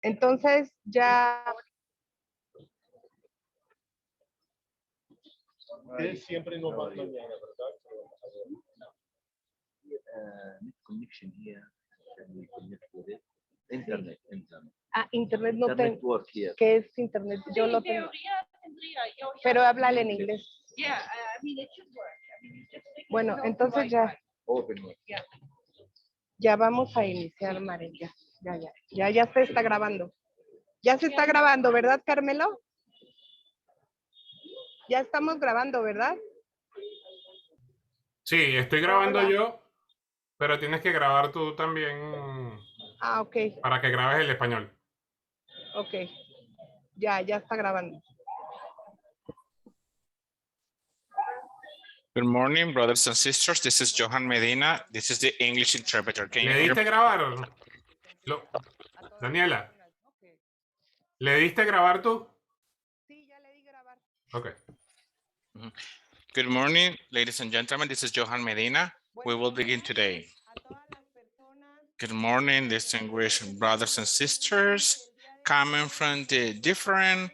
Entonces ya... Siempre nos va mañana, ¿verdad? Connection here. Can we connect with it? Internet. Internet no Internet tengo. work here. ¿Qué es internet? Yo lo tengo. Pero háblale en inglés. Bueno, entonces ya. Open work. Ya vamos a iniciar, Mare. Ya se está grabando. Ya se está grabando, ¿verdad, Carmelo? Ya estamos grabando, ¿verdad? Sí, estoy grabando yo, pero tienes que grabar tú también. Ah, ok. Para que grabes el español. Ok. Ya está grabando. Good morning, brothers and sisters. This is Johan Medina. This is the English interpreter. Can you ¿Le hear diste me? grabar? Daniela, ¿le diste grabar tú? Sí, ya le di grabar. Ok. Good morning, ladies and gentlemen. This is Johan Medina. We will begin today. Good morning, distinguished brothers and sisters coming from the different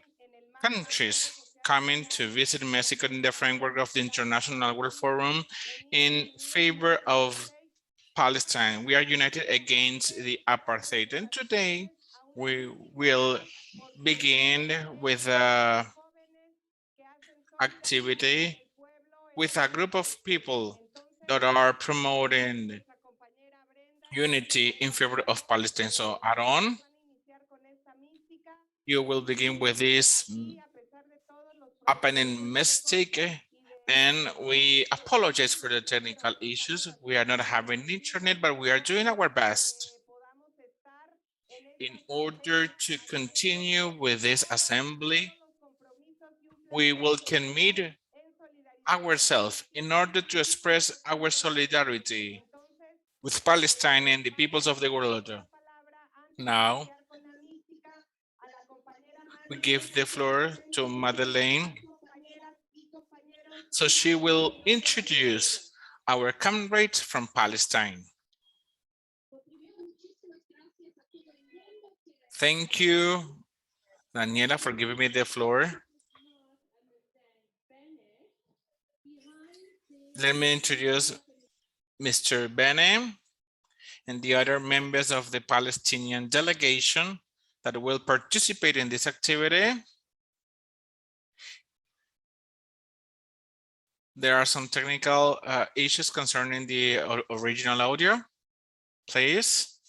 countries coming to visit Mexico in the framework of the International World Forum in favor of Palestine. We are united against the apartheid. And today we will begin with an activity with a group of people that are promoting unity in favor of Palestine. So Aaron, you will begin with this opening mystic, and we apologize for the technical issues. We are not having internet, but we are doing our best in order to continue with this assembly. We will commit ourselves in order to express our solidarity with Palestine and the peoples of the world. Now, we give the floor to Madeleine, so she will introduce our comrades from Palestine. Thank you, Daniela, for giving me the floor. Let me introduce Mr. Bene and the other members of the Palestinian delegation that will participate in this activity. There are some technical issues concerning the original audio. Please.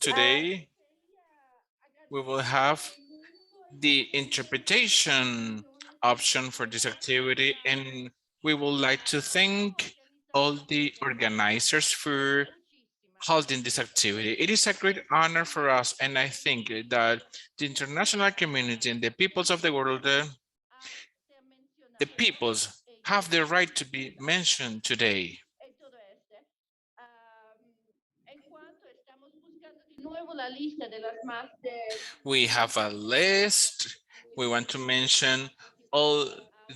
Today, we will have the interpretation option for this activity, and we would like to thank all the organizers for holding this activity. It is a great honor for us, and I think that the international community and the peoples of the world, the peoples have the right to be mentioned today. We have a list. We want to mention all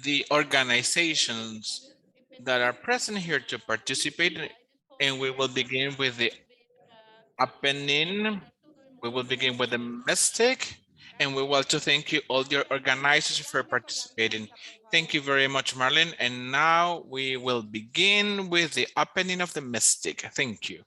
the organizations that are present here to participate, and we will begin with the opening. We will begin with the mystic, and we want to thank you all the organizers for participating. Thank you very much, Marlene. And now we will begin with the opening of the mystic. Thank you.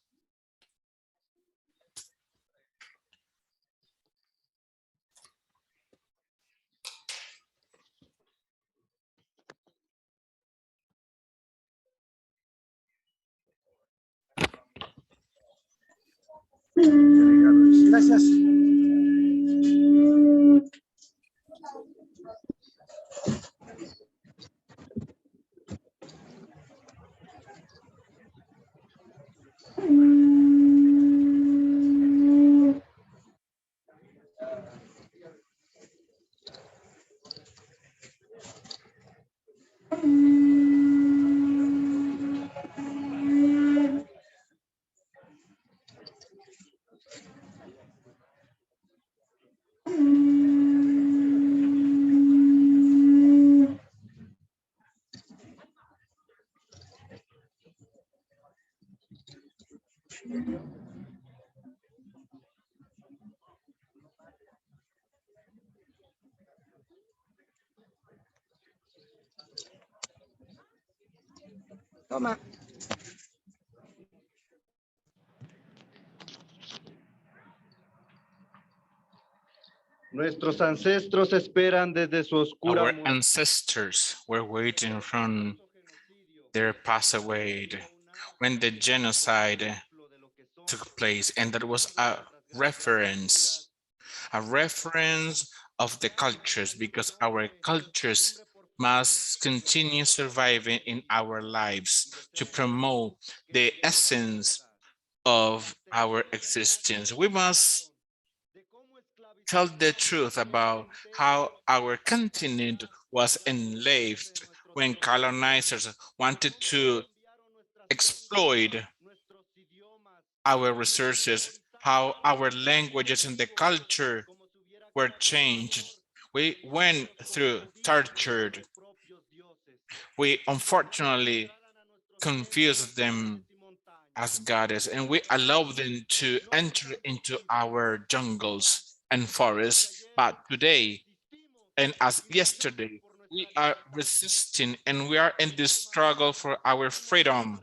Gracias. Toma. Nuestros ancestros esperan desde su oscura Our muerte. ancestors were waiting from their pass away when the genocide took place, and that was a reference of the cultures, because our cultures must continue surviving in our lives to promote the essence of our existence. We must tell the truth about how our continent was enslaved when colonizers wanted to exploit our resources, how our languages and the culture were changed. We went through torture. We unfortunately confused them as goddess, and we allowed them to enter into our jungles and forests. But today, and as yesterday, we are resisting and we are in this struggle for our freedom.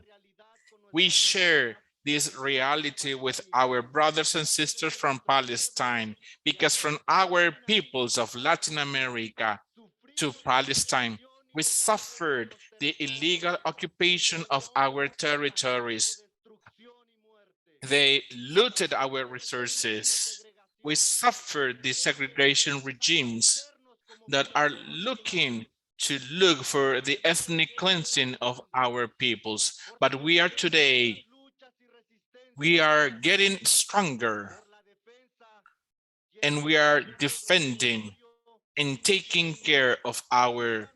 We share this reality with our brothers and sisters from Palestine, because from our peoples of Latin America to Palestine, we suffered the illegal occupation of our territories. They looted our resources. We suffered the segregation regimes that are looking to look for the ethnic cleansing of our peoples. But we are today, we are getting stronger, and we are defending and taking care of our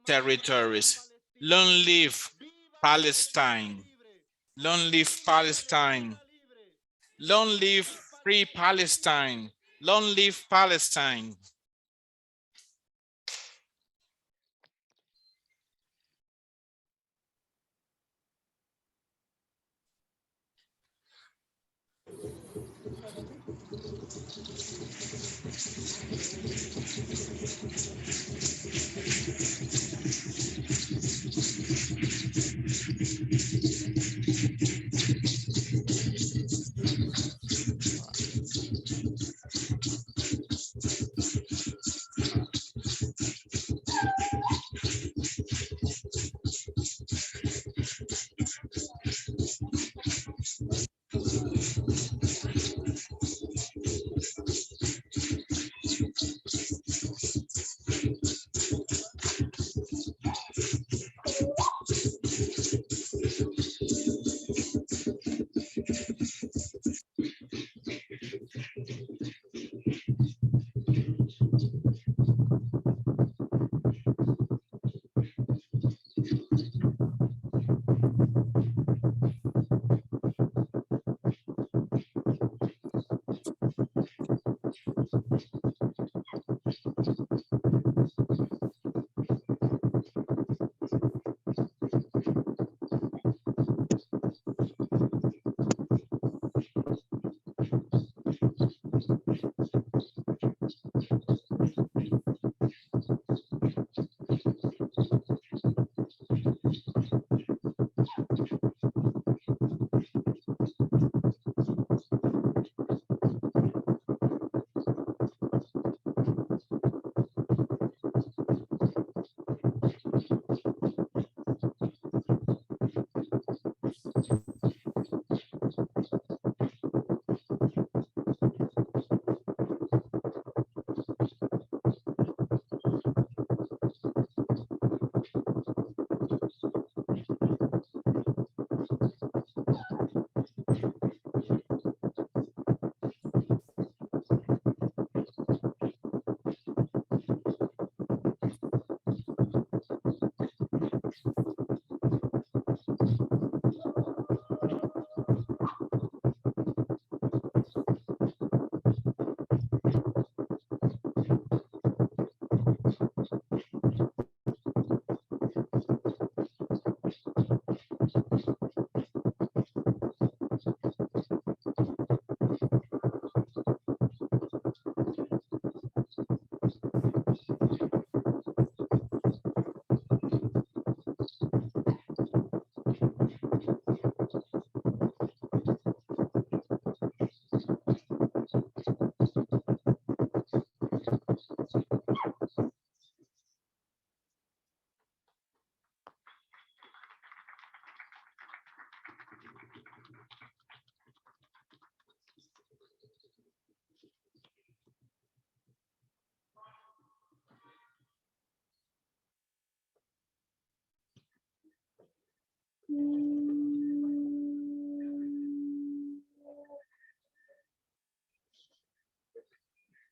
territories. Long live Palestine. Long live Palestine. Long live free Palestine. Long live Palestine.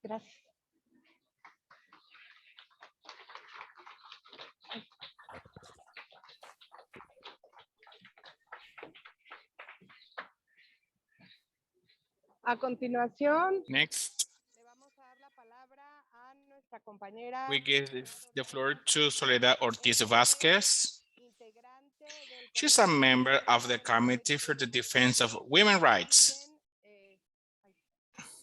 Gracias. A continuación, Next, le vamos a dar la palabra a nuestra compañera, we give the floor to Soledad Ortiz Vasquez. integrante del She's a Comité member of the Committee for the Defense of Women's Rights. También,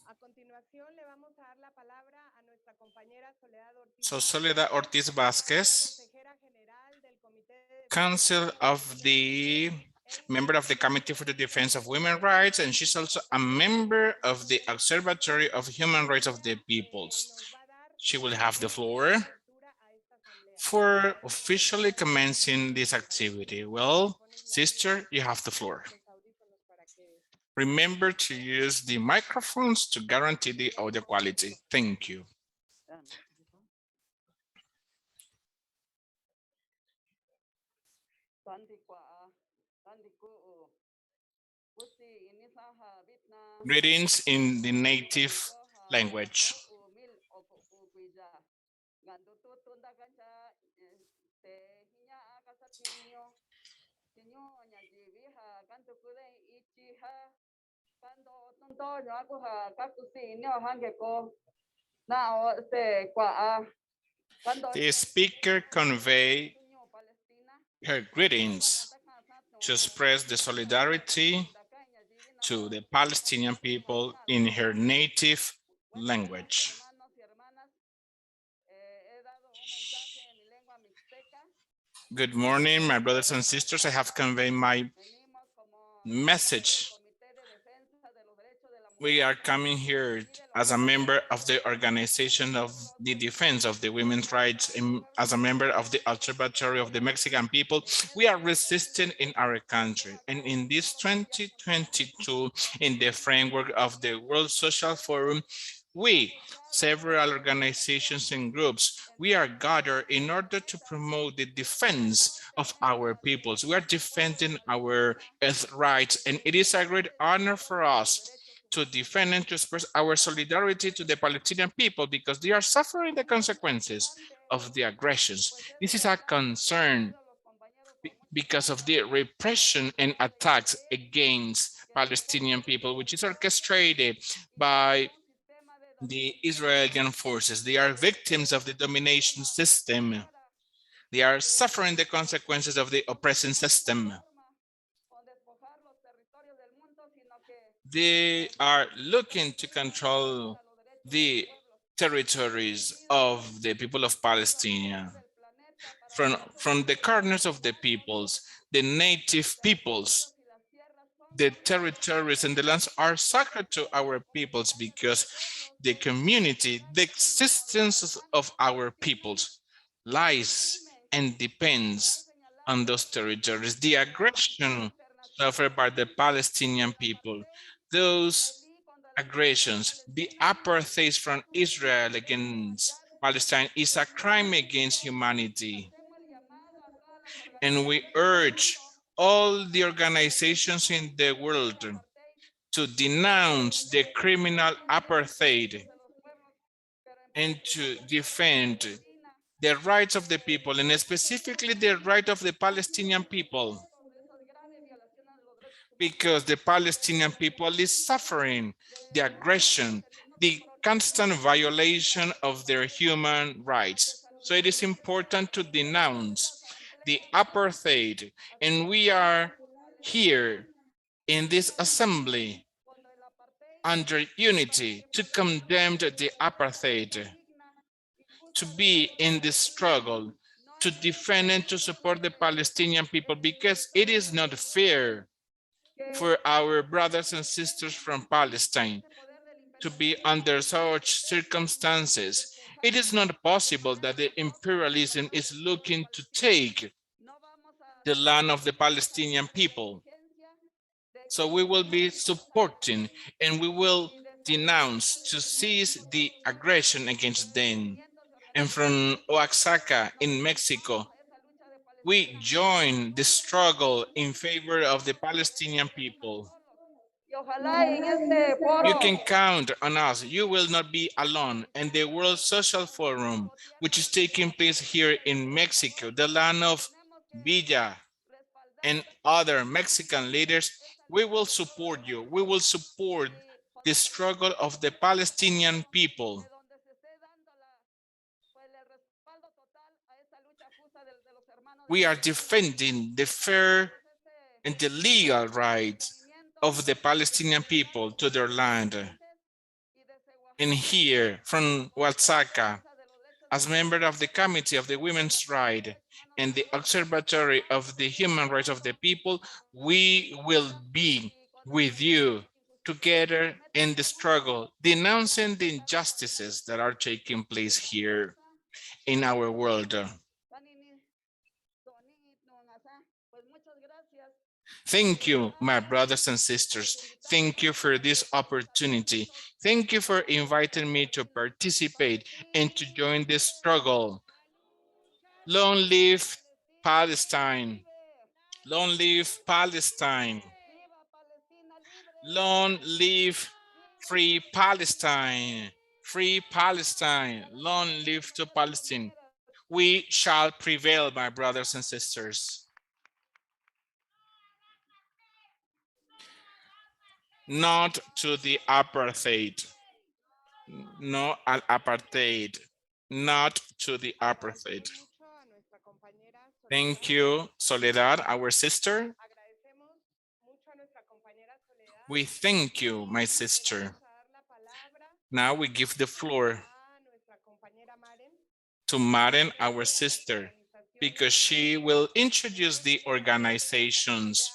a continuación, le vamos a dar la palabra a nuestra compañera Soledad Ortiz. So Soledad Ortiz Vasquez, Consejera general del Comité de Council of the member of the Committee for the Defense of Women's Rights, and she's also a member of the Observatory of Human Rights of the Peoples. She will have the floor for officially commencing this activity. Well, sister, you have the floor. Remember to use the microphones to guarantee the audio quality. Thank you. Greetings in the native language. The speaker convey her greetings to express the solidarity to the Palestinian people in her native language. Good morning, my brothers and sisters. I have conveyed my message. We are coming here as a member of the Organization of the Defense of the Women's Rights and as a member of the Observatory of the Mexican People. We are resisting in our country. And in this 2022, in the framework of the World Social Forum, we, several organizations and groups, we are gathered in order to promote the defense of our peoples. We are defending our rights, and it is a great honor for us to defend and to express our solidarity to the Palestinian people because they are suffering the consequences of the aggressions. This is a concern because of the repression and attacks against Palestinian people, which is orchestrated by the Israeli forces. They are victims of the domination system. They are suffering the consequences of the oppressing system. They are looking to control the territories of the people of Palestine. From the corners of the peoples, the native peoples, the territories and the lands are sacred to our peoples because the community, the existence of our peoples lies and depends on those territories. The aggression suffered by the Palestinian people, those aggressions, the apartheid from Israel against Palestine is a crime against humanity. And we urge all the organizations in the world to denounce the criminal apartheid and to defend the rights of the people, and specifically the right of the Palestinian people, because the Palestinian people is suffering the aggression, the constant violation of their human rights. So it is important to denounce the apartheid, and we are here in this assembly under unity to condemn the apartheid, to be in the struggle, to defend and to support the Palestinian people, because it is not fair for our brothers and sisters from Palestine to be under such circumstances. It is not possible that the imperialism is looking to take the land of the Palestinian people. So we will be supporting and we will denounce to cease the aggression against them. And from Oaxaca in Mexico, we join the struggle in favor of the Palestinian people. You can count on us. You will not be alone. And the World Social Forum, which is taking place here in Mexico, the land of Villa and other Mexican leaders, we will support you. We will support the struggle of the Palestinian people. We are defending the fair and the legal rights of the Palestinian people to their land. And here from Oaxaca, as member of the Committee of the Women's Rights and the Observatory of the Human Rights of the People, we will be with you together in the struggle, denouncing the injustices that are taking place here in our world. Thank you, my brothers and sisters. Thank you for this opportunity. Thank you for inviting me to participate and to join this struggle. Long live Palestine. Long live Palestine. Long live free Palestine. Free Palestine. Long live to Palestine. We shall prevail, my brothers and sisters. Not to the apartheid. No al apartheid. Not to the apartheid. Thank you, Soledad, our sister. We thank you, my sister. Now we give the floor to Maren, our sister, because she will introduce the organizations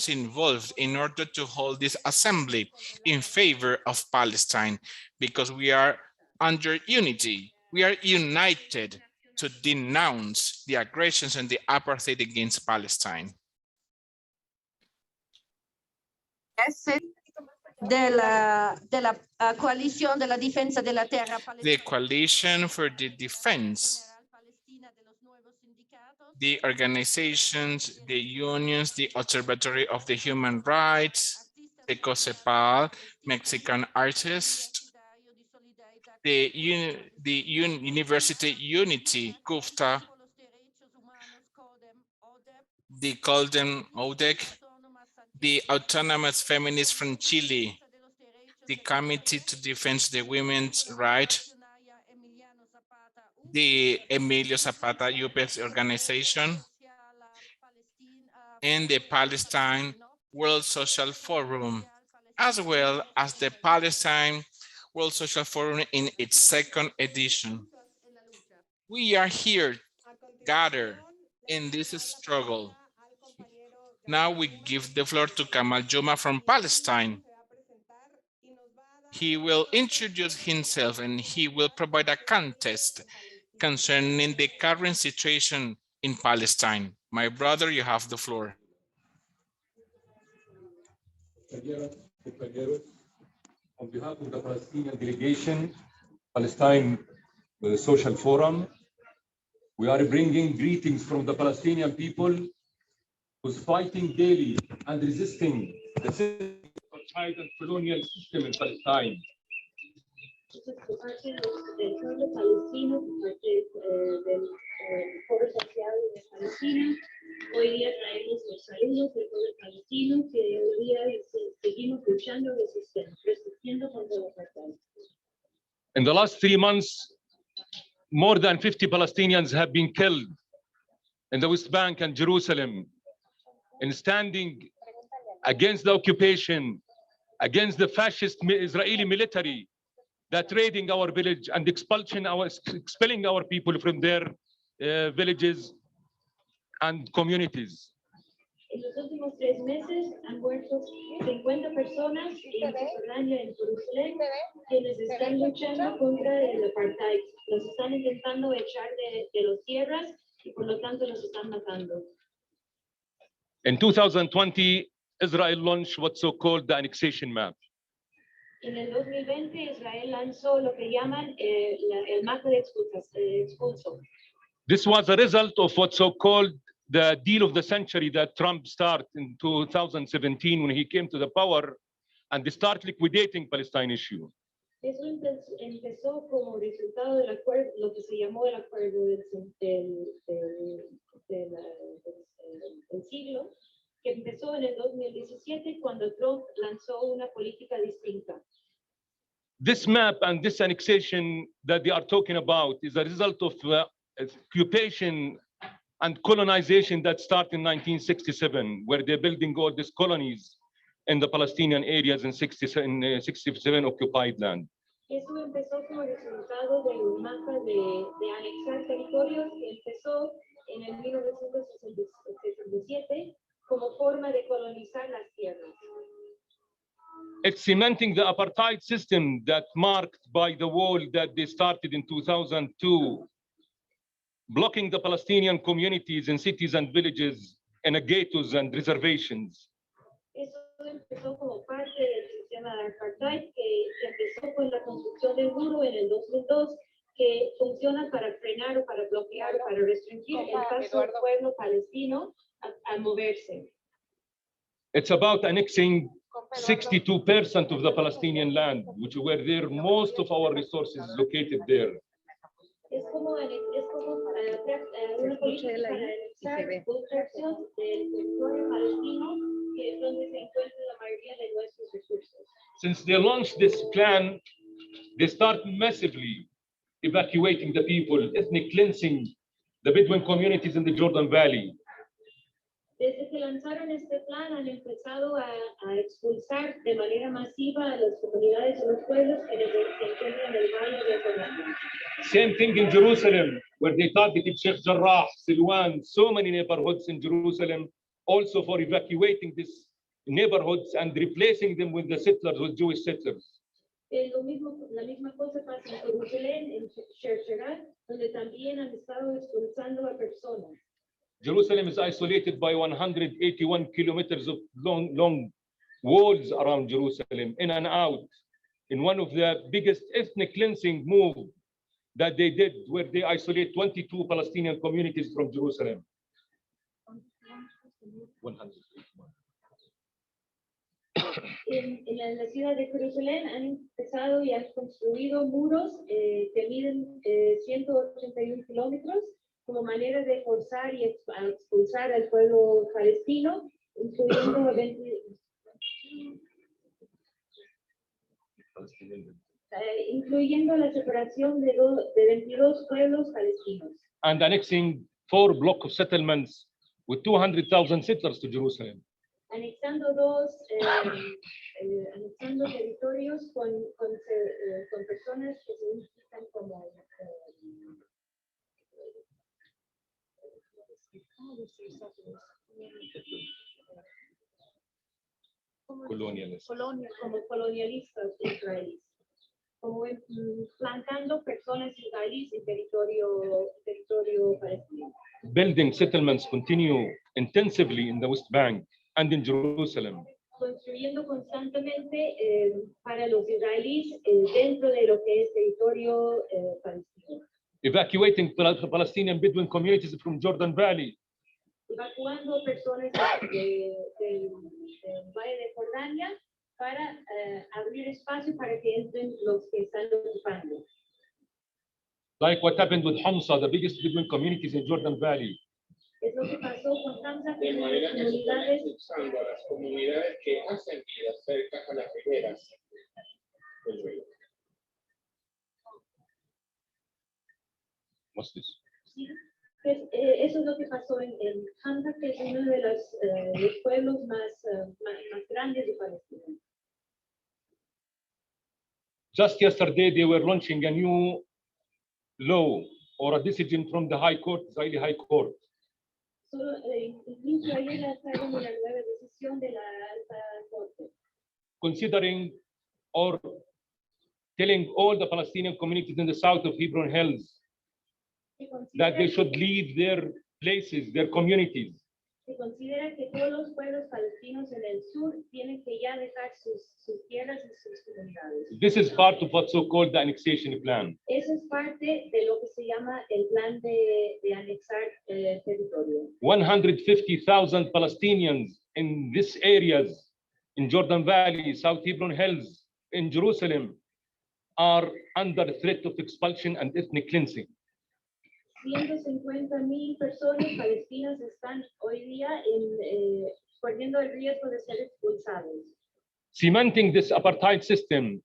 involved in order to hold this assembly in favor of Palestine, because we are under unity. We are united to denounce the aggressions and the apartheid against Palestine. Coalition della difesa della terra palestina. The Coalition for the Defense, the organizations, the unions, the Observatory of the Human Rights, the COSEPAL, Mexican Artists, the University Unity, CUFTA, the Golden ODEC, the Autonomous Feminists from Chile, the Committee to Defend the Women's Rights, the Emilio Zapata UPS organization, and the Palestine World Social Forum, as well as the Palestine World Social Forum in its second edition. We are here gathered in this struggle. Now we give the floor to Kamal Juma from Palestine. He will introduce himself and he will provide a context concerning the current situation in Palestine. My brother, you have the floor. On behalf of the Palestinian delegation, Palestine Social Forum, we are bringing greetings from the Palestinian people who's fighting daily and resisting the apartheid and colonial system in Palestine. Del pueblo palestino, del pueblo saciado de Palestina. Hoy día traemos los saludos del pueblo palestino que hoy día seguimos luchando, resistiendo contra los ataques. In the last 3 months, more than 50 Palestinians have been killed in the West Bank and Jerusalem in standing against the occupation, against the fascist Israeli military that raiding our village and expelling our people from their villages and communities. En los últimos 3 meses han muerto 50 personas en Cisjordania, en Jerusalén, quienes están luchando contra el apartheid. Los están intentando echar de las tierras y por lo tanto los están matando. In 2020, Israel launched what's so-called the annexation map. En el 2020, Israel lanzó lo que llaman el mapa de expulso. This was a result of what's so-called the deal of the century that Trump started in 2017 when he came to the power, and they start liquidating Palestine issue. Eso empezó como resultado del acuerdo, lo que se llamó el acuerdo del siglo, que empezó en el 2017 cuando Trump lanzó una política distinta. This map and this annexation that they are talking about is a result of occupation and colonization that started in 1967, where they're building all these colonies in the Palestinian areas in 67 occupied land. Eso empezó como resultado del mapa de anexar territorios que empezó en el 1967 como forma de colonizar las tierras. It's cementing the apartheid system that marked by the wall that they started in 2002, blocking the Palestinian communities in cities and villages in ghettos and reservations. Eso empezó como parte del sistema de apartheid que empezó con la construcción del muro en el 2002, que funciona para frenar o para bloquear o para restringir el paso del pueblo palestino a moverse. It's about annexing 62% of the Palestinian land, which were there, most of our resources located there. Es como una política para anexar 2/3 del territorio palestino, que es donde se encuentra la mayoría de nuestros recursos. Since they launched this plan, they start massively evacuating the people, ethnic cleansing the Bedouin communities in the Jordan Valley. Desde que lanzaron este plan, han empezado a expulsar de manera masiva a las comunidades y los pueblos que se encuentran en el valle de Jordania. Same thing in Jerusalem, where they targeted Sheikh Jarrah, Silwan, so many neighborhoods in Jerusalem, also for evacuating these neighborhoods and replacing them with the settlers, with Jewish settlers. Lo mismo, la misma cosa pasa en Jerusalén, en Shersherat, donde también han estado expulsando a personas. Jerusalem is isolated by 181 kilometers of long walls around Jerusalem, in and out. In one of the biggest ethnic cleansing move that they did, where they isolate 22 Palestinian communities from Jerusalem. 181. En la ciudad de Jerusalén han empezado y han construido muros que miden 181 kilómetros como manera de forzar y expulsar al pueblo palestino, incluyendo la separación de 22 pueblos palestinos. And annexing 4 blocks of settlements with 200,000 settlers to Jerusalem. Anexando anexando territorios con personas que se identifican como como colonialistas israelíes, como plantando personas israelíes en territorio palestino. Building settlements continue intensively in the West Bank and in Jerusalem. Construyendo constantemente para los israelíes dentro de lo que es territorio palestino. Evacuating Palestinian Bedouin communities from Jordan Valley. Evacuando personas del Valle de Jordania para abrir espacio para que entren los que están ocupando. Like what happened with Hamza, the biggest Bedouin communities in Jordan Valley. Es lo que pasó con Hamza, que De es una manera de que las se están comunidades expulsando a las comunidades que hacen vida cerca a las riberas del río. What's this? Sí, pues, eso es lo que pasó en Hamza, que es uno de los pueblos más grandes de Palestina. Just yesterday, they were launching a new law or a decision from the High Court, Israeli High Court. Solo, incluso ayer lanzaron una nueva decisión de la alta corte, Considering or telling all the Palestinian communities in the south of Hebron Hills que that they considera should leave their places, their communities, Se considera que todos los pueblos palestinos en el sur tienen que ya dejar sus tierras y sus comunidades. This is part of what's so-called the annexation plan. Eso es parte de lo que se llama el plan de anexar territorio. 150,000 Palestinians in these areas, in Jordan Valley, South Hebron Hills, in Jerusalem, are under threat of expulsion and ethnic cleansing. 150,000 personas palestinas están hoy día corriendo el riesgo de ser expulsados. Cementing this apartheid system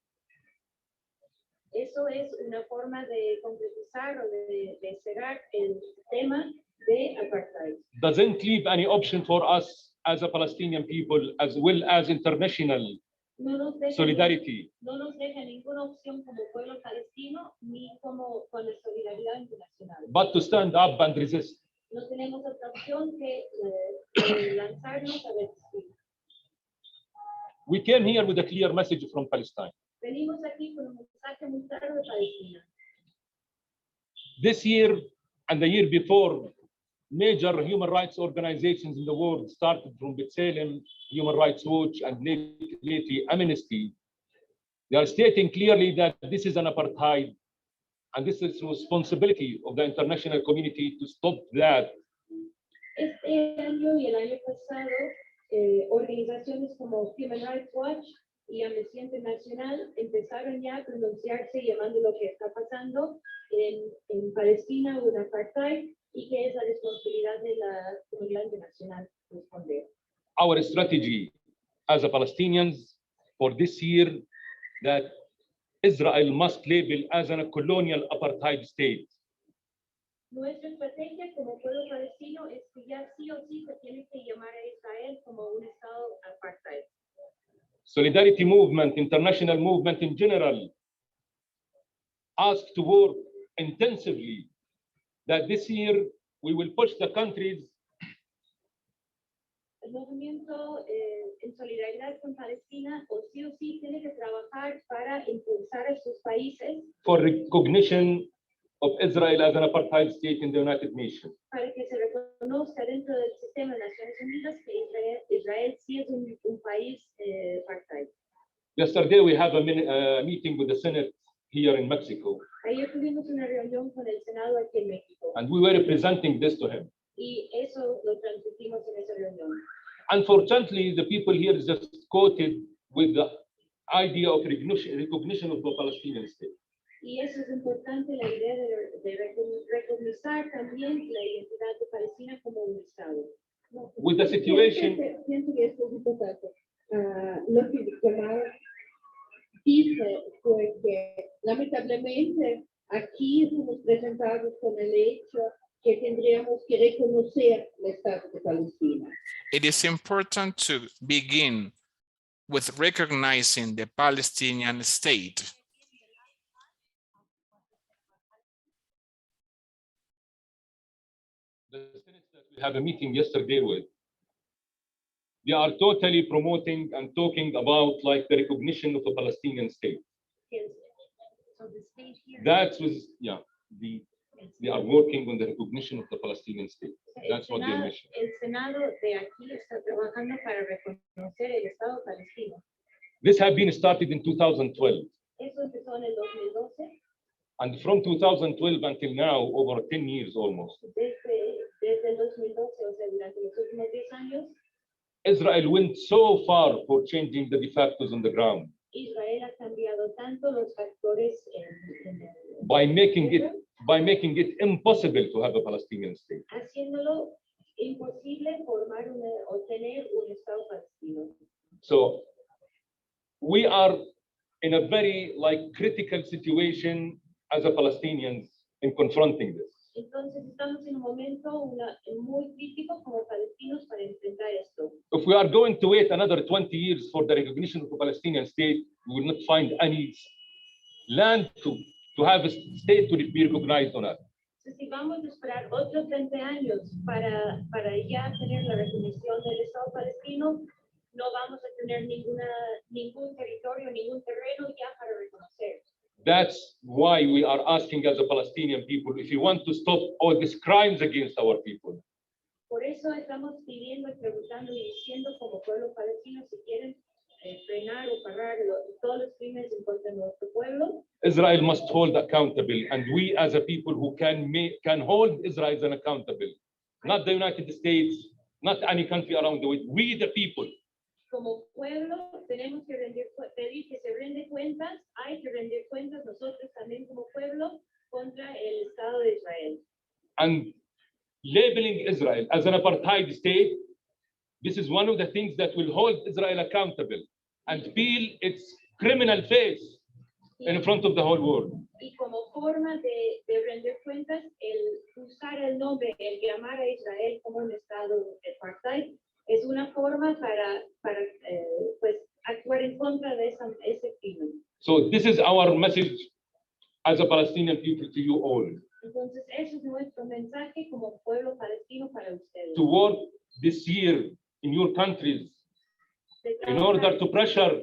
Eso es una forma de concretizar o de cerrar el tema de apartheid. doesn't leave any option for us as a Palestinian people, as well as international No nos deja, solidarity. no nos deja ninguna opción como pueblo palestino ni como con la solidaridad internacional. But to stand up and resist. No tenemos otra opción que lanzarnos a resistir. We came here with a clear message from Palestine. Venimos aquí con un mensaje muy claro de Palestina. This year and the year before, major human rights organizations in the world, started from B'Tselem, Human Rights Watch, and lately Amnesty. They are stating clearly that this is an apartheid, and this is the responsibility of the international community to stop that. Este año y el año pasado, organizaciones como Human Rights Watch y Amnistía Internacional empezaron ya a pronunciarse llamando lo que está pasando en Palestina un apartheid y que es la responsabilidad de la comunidad internacional responder. Our strategy as a Palestinians for this year that Israel must label as a colonial apartheid state. Nuestra estrategia como pueblo palestino es que ya sí o sí se tiene que llamar a Israel como un estado apartheid. Solidarity movement, international movement in general, asked to work intensively that this year we will push the countries El movimiento en solidaridad con Palestina o sí tiene que trabajar para impulsar a sus países for recognition of Israel as an apartheid state in the United Nations. para que se reconozca dentro del sistema de Naciones Unidas que Israel sí es un país apartheid. Yesterday we have a meeting with the Senate here in Mexico, Ayer tuvimos una reunión con el Senado aquí en México and we were representing this to him. y eso lo transmitimos en esa reunión. Unfortunately, the people here just quoted with the idea of recognition of the Palestinian state. Y eso es importante, la idea de reconocer también la identidad de Palestina como un Estado. With the situation, Pienso que esto es importante. Lo que Jamal dice fue que lamentablemente aquí somos presentados con el hecho que tendríamos que reconocer el Estado de Palestina. It is important to begin with recognizing the Palestinian state. the Senate that we have a meeting yesterday with, they are totally promoting and talking about like the recognition of a Palestinian state. So the state here, That was, yeah, they are working on the recognition of the Palestinian state. That's what they mentioned. el Senado de aquí está trabajando para reconocer el Estado palestino. This had been started in 2012. Eso empezó en el 2012. And from 2012 until now, over 10 years almost, Desde el 2012, o sea, durante los últimos 10 años, Israel went so far for changing the de factos on the ground Israel ha cambiado tanto los factores by making it impossible to have a Palestinian state. haciéndolo imposible formar o tener un Estado palestino. So we are in a very critical situation as a Palestinians in confronting this. Entonces estamos en un momento muy crítico como palestinos para enfrentar esto. If we are going to wait another 20 years for the recognition of a Palestinian state, we will not find any land to have a state to be recognized on it. Si vamos a esperar otros 20 años para ya tener la recognición del Estado palestino, no vamos a tener ningún territorio, ningún terreno ya para reconocer. That's why we are asking as a Palestinian people, if you want to stop all these crimes against our people, Por eso estamos pidiendo y preguntando y diciendo como pueblo palestino si quieren frenar o parar todos los crímenes en contra de nuestro pueblo. Israel must hold accountable, and we as a people who can hold Israel as accountable, not the United States, not any country around the world. We the people. Como pueblo tenemos que pedir que se rinde cuentas, hay que rendir cuentas nosotros también como pueblo contra el Estado de Israel. And labeling Israel as an apartheid state, this is one of the things that will hold Israel accountable and feel its criminal face in front of the whole world. Y como forma de rendir cuentas, el usar el nombre, el llamar a Israel como un Estado apartheid, es una forma para pues, actuar en contra de ese crimen. So this is our message as a Palestinian people to you all. Entonces, ese es nuestro mensaje como pueblo palestino para ustedes. To work this year in your countries in order to pressure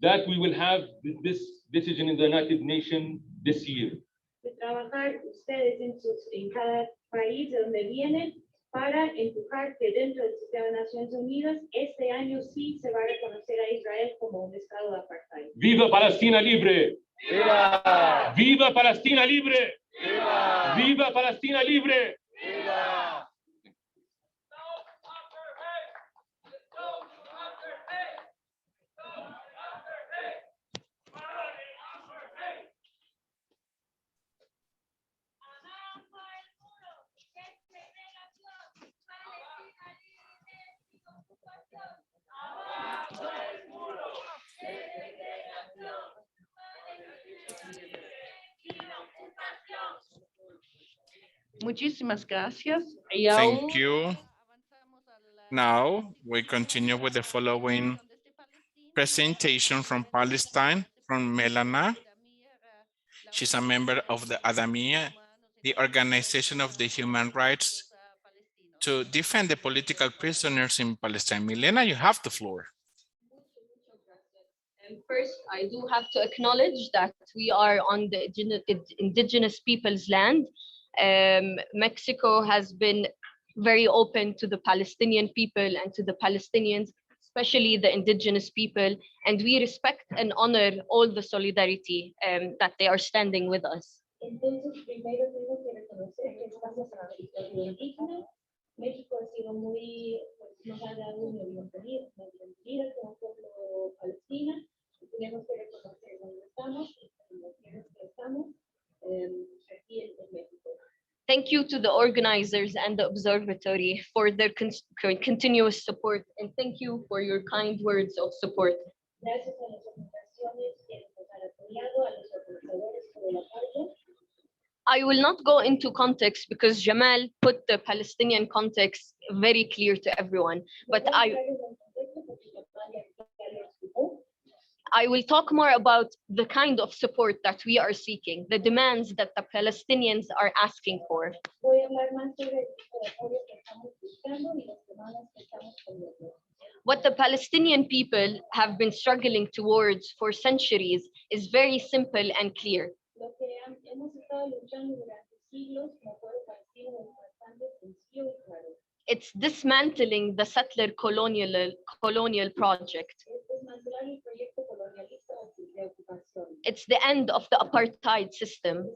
that we will have this decision in the United Nations this year. De trabajar ustedes en cada país de donde vienen para empujar que dentro del sistema de Naciones Unidas este año sí se va a reconocer a Israel como un estado de apartheid. Viva Palestina libre. ¡Viva! Viva Palestina libre. ¡Viva! Viva Palestina libre. ¡Viva! Muchísimas gracias. Thank you. Now we continue with the following presentation from Palestine, from Melana. She's a member of the Adamia, the organization of the human rights to defend the political prisoners in Palestine. Milena, you have the floor. First, I do have to acknowledge that we are on the indigenous people's land. Mexico has been very open to the Palestinian people and to the Palestinians, especially the indigenous people, and we respect and honor all the solidarity that they are standing with us. Entonces, primero tengo que reconocer que estamos en la historia indígena. México ha sido nos ha dado una bienvenida como pueblo palestina. Tenemos que reconocer dónde estamos, en las tierras que estamos, aquí en México. Thank you to the organizers and the observatory for their continuous support, and thank you for your kind words of support. Gracias a las organizaciones que nos han apoyado, a los organizadores por el apoyo. I will not go into context because Jamal put the Palestinian context very clear to everyone, but I will talk more about the kind of support that we are seeking, the demands that the Palestinians are asking for. What the Palestinian people have been struggling towards for centuries is very simple and clear. It's dismantling the settler colonial project. It's the end of the apartheid system.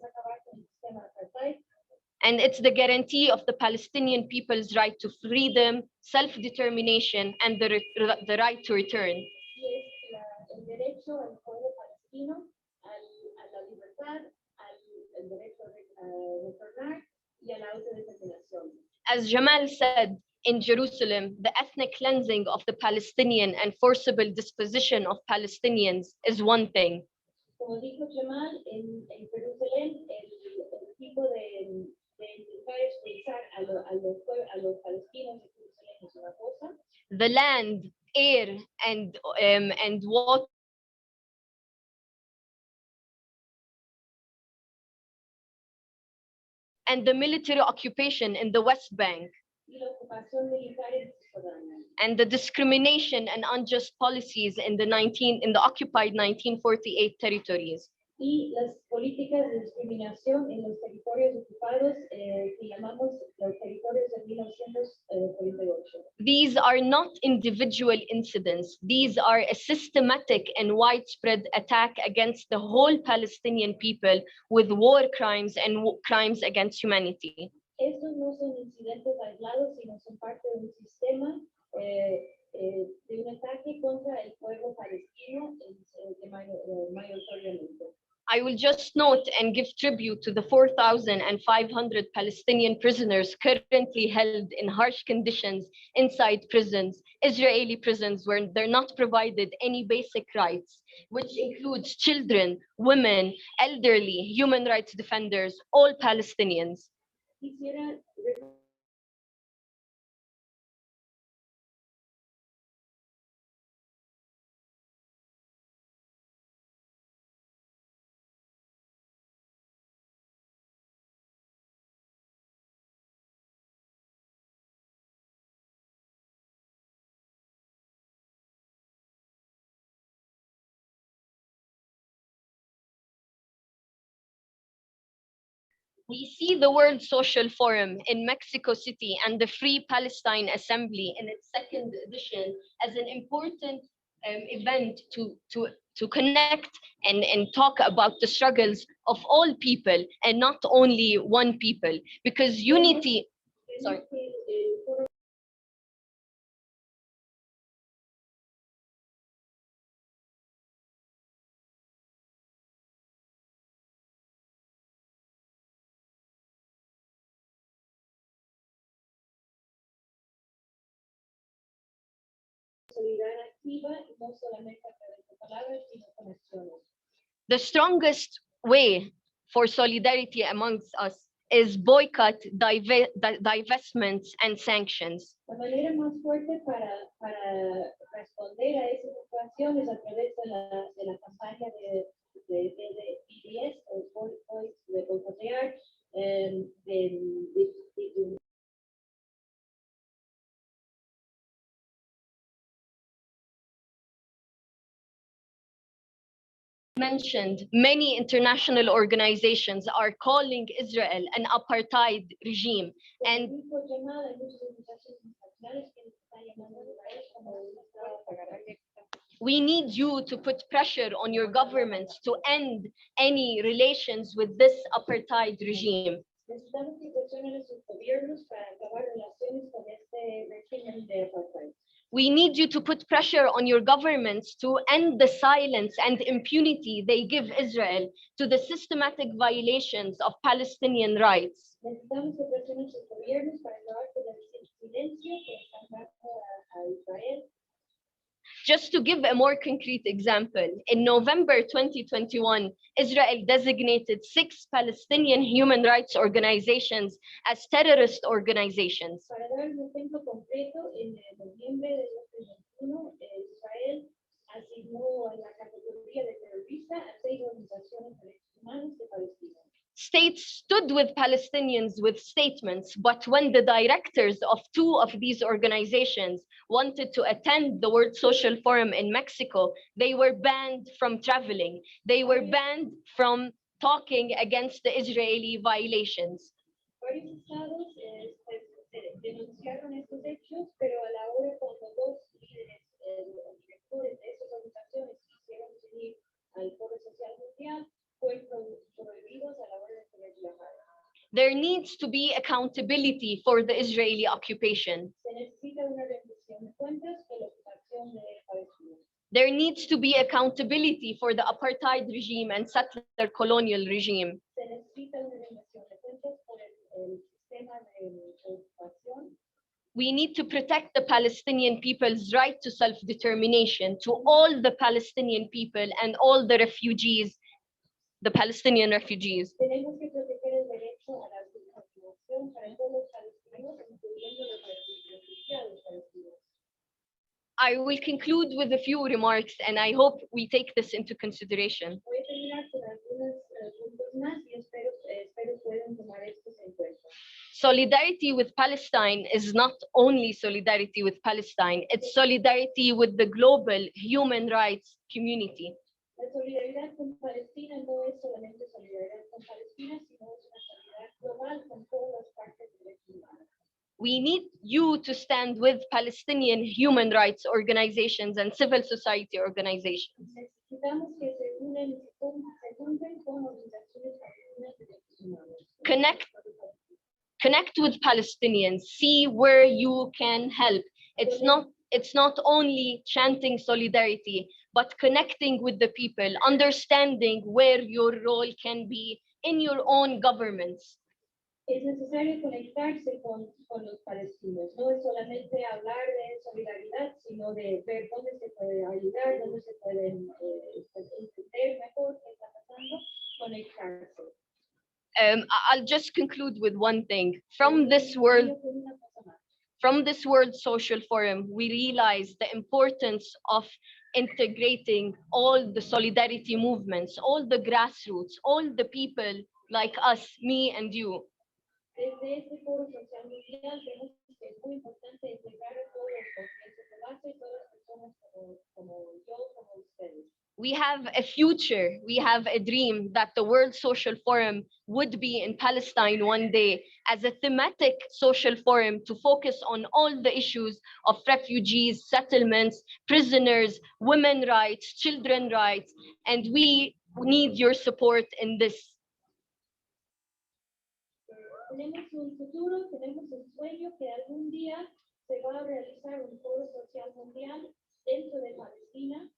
And it's the guarantee of the Palestinian people's right to freedom, self-determination, and the right to return. As Jamal said, in Jerusalem, the ethnic cleansing of the Palestinian and forcible disposition of Palestinians is one thing. Como dijo Jamal, en Jerusalén, el tipo de intentar expulsar a los palestinos de Jerusalén es una cosa. The land, air, and water and the military occupation in the West Bank, and the discrimination and unjust policies in the occupied 1948 territories. y las políticas de discriminación en los territorios ocupados que llamamos los territorios de 1948. These are not individual incidents. These are a systematic and widespread attack against the whole Palestinian people with war crimes and crimes against humanity. Estos no son incidentes aislados, sino son parte de un sistema de un ataque contra el pueblo palestino mayoritariamente. I will just note and give tribute to the 4,500 Palestinian prisoners currently held in harsh conditions inside prisons, Israeli prisons, where they're not provided any basic rights, which includes children, women, elderly, human rights defenders, all Palestinians. Quisiera We see the World Social Forum in Mexico City and the Free Palestine Assembly in its second edition as an important event to connect and talk about the struggles of all people and not only one people, because unity, sorry. solidaridad activa, no solamente a través de palabras, sino con acciones. The strongest way for solidarity amongst us is boycott, divestments, and sanctions. La manera más fuerte para responder a esas situaciones a través de la campaña de DD.HH o de boicotear, Mentioned, many international organizations are calling Israel an apartheid regime, and we need you to put pressure on your governments to end any relations with this apartheid regime. Necesitamos que presionen a sus gobiernos para acabar relaciones con este régimen de apartheid. We need you to put pressure on your governments to end the silence and impunity they give Israel to the systematic violations of Palestinian rights. Necesitamos que presionen a sus gobiernos para acabar con el silencio que están dando a Israel. Just to give a more concrete example, in November 2021, Israel designated 6 Palestinian human rights organizations as terrorist organizations. Para dar un ejemplo concreto, en noviembre de 2021, Israel asignó a la categoría de terrorista a 6 organizaciones de derechos humanos de Palestina. States stood with Palestinians with statements, but when the directors of 2 of these organizations wanted to attend the World Social Forum in Mexico, they were banned from traveling. They were banned from talking against the Israeli violations. Varios estados denunciaron estos hechos, pero a la hora cuando 2 líderes, directores de esas organizaciones quisieron seguir al Foro Social Mundial, fueron prohibidos a la hora de poder viajar. There needs to be accountability for the Israeli occupation. Se necesita una rendición de cuentas por la ocupación de Palestina. There needs to be accountability for the apartheid regime and settler colonial regime. Se necesita una rendición de cuentas por el sistema de ocupación. We need to protect the Palestinian people's right to self-determination, to all the Palestinian people and all the refugees, the Palestinian refugees. Tenemos que proteger el derecho a la autodeterminación para todos los palestinos, incluyendo los refugiados palestinos. I will conclude with a few remarks, and I hope we take this into consideration. Voy a terminar con algunos puntos más y espero puedan tomar estos en cuenta. Solidarity with Palestine is not only solidarity with Palestine, it's solidarity with the global human rights community. La solidaridad con Palestina no es solamente solidaridad con Palestina, sino es una solidaridad global con todas las partes del reino humano. We need you to stand with Palestinian human rights organizations and civil society organizations. Necesitamos que se unen, se junten con organizaciones palestinas de derechos humanos. Connect with Palestinians, see where you can help. It's not only chanting solidarity, but connecting with the people, understanding where your role can be in your own governments. Es necesario conectarse con los palestinos. No es solamente hablar de solidaridad, sino de ver dónde se puede ayudar, dónde se pueden entender mejor qué está pasando, conectarse. I'll just conclude with one thing. From this World Social Forum, we realize the importance of integrating all the solidarity movements, all the grassroots, all the people like us, me and you. Desde este foro social mundial vemos que es muy importante integrar a todos los movimientos de base, todas las personas como yo, como ustedes. We have a future, we have a dream that the World Social Forum would be in Palestine one day as a thematic social forum to focus on all the issues of refugees, settlements, prisoners, women rights, children rights, and we need your support in this. Tenemos un futuro, tenemos un sueño que algún día se va a realizar un foro social mundial dentro de Palestina.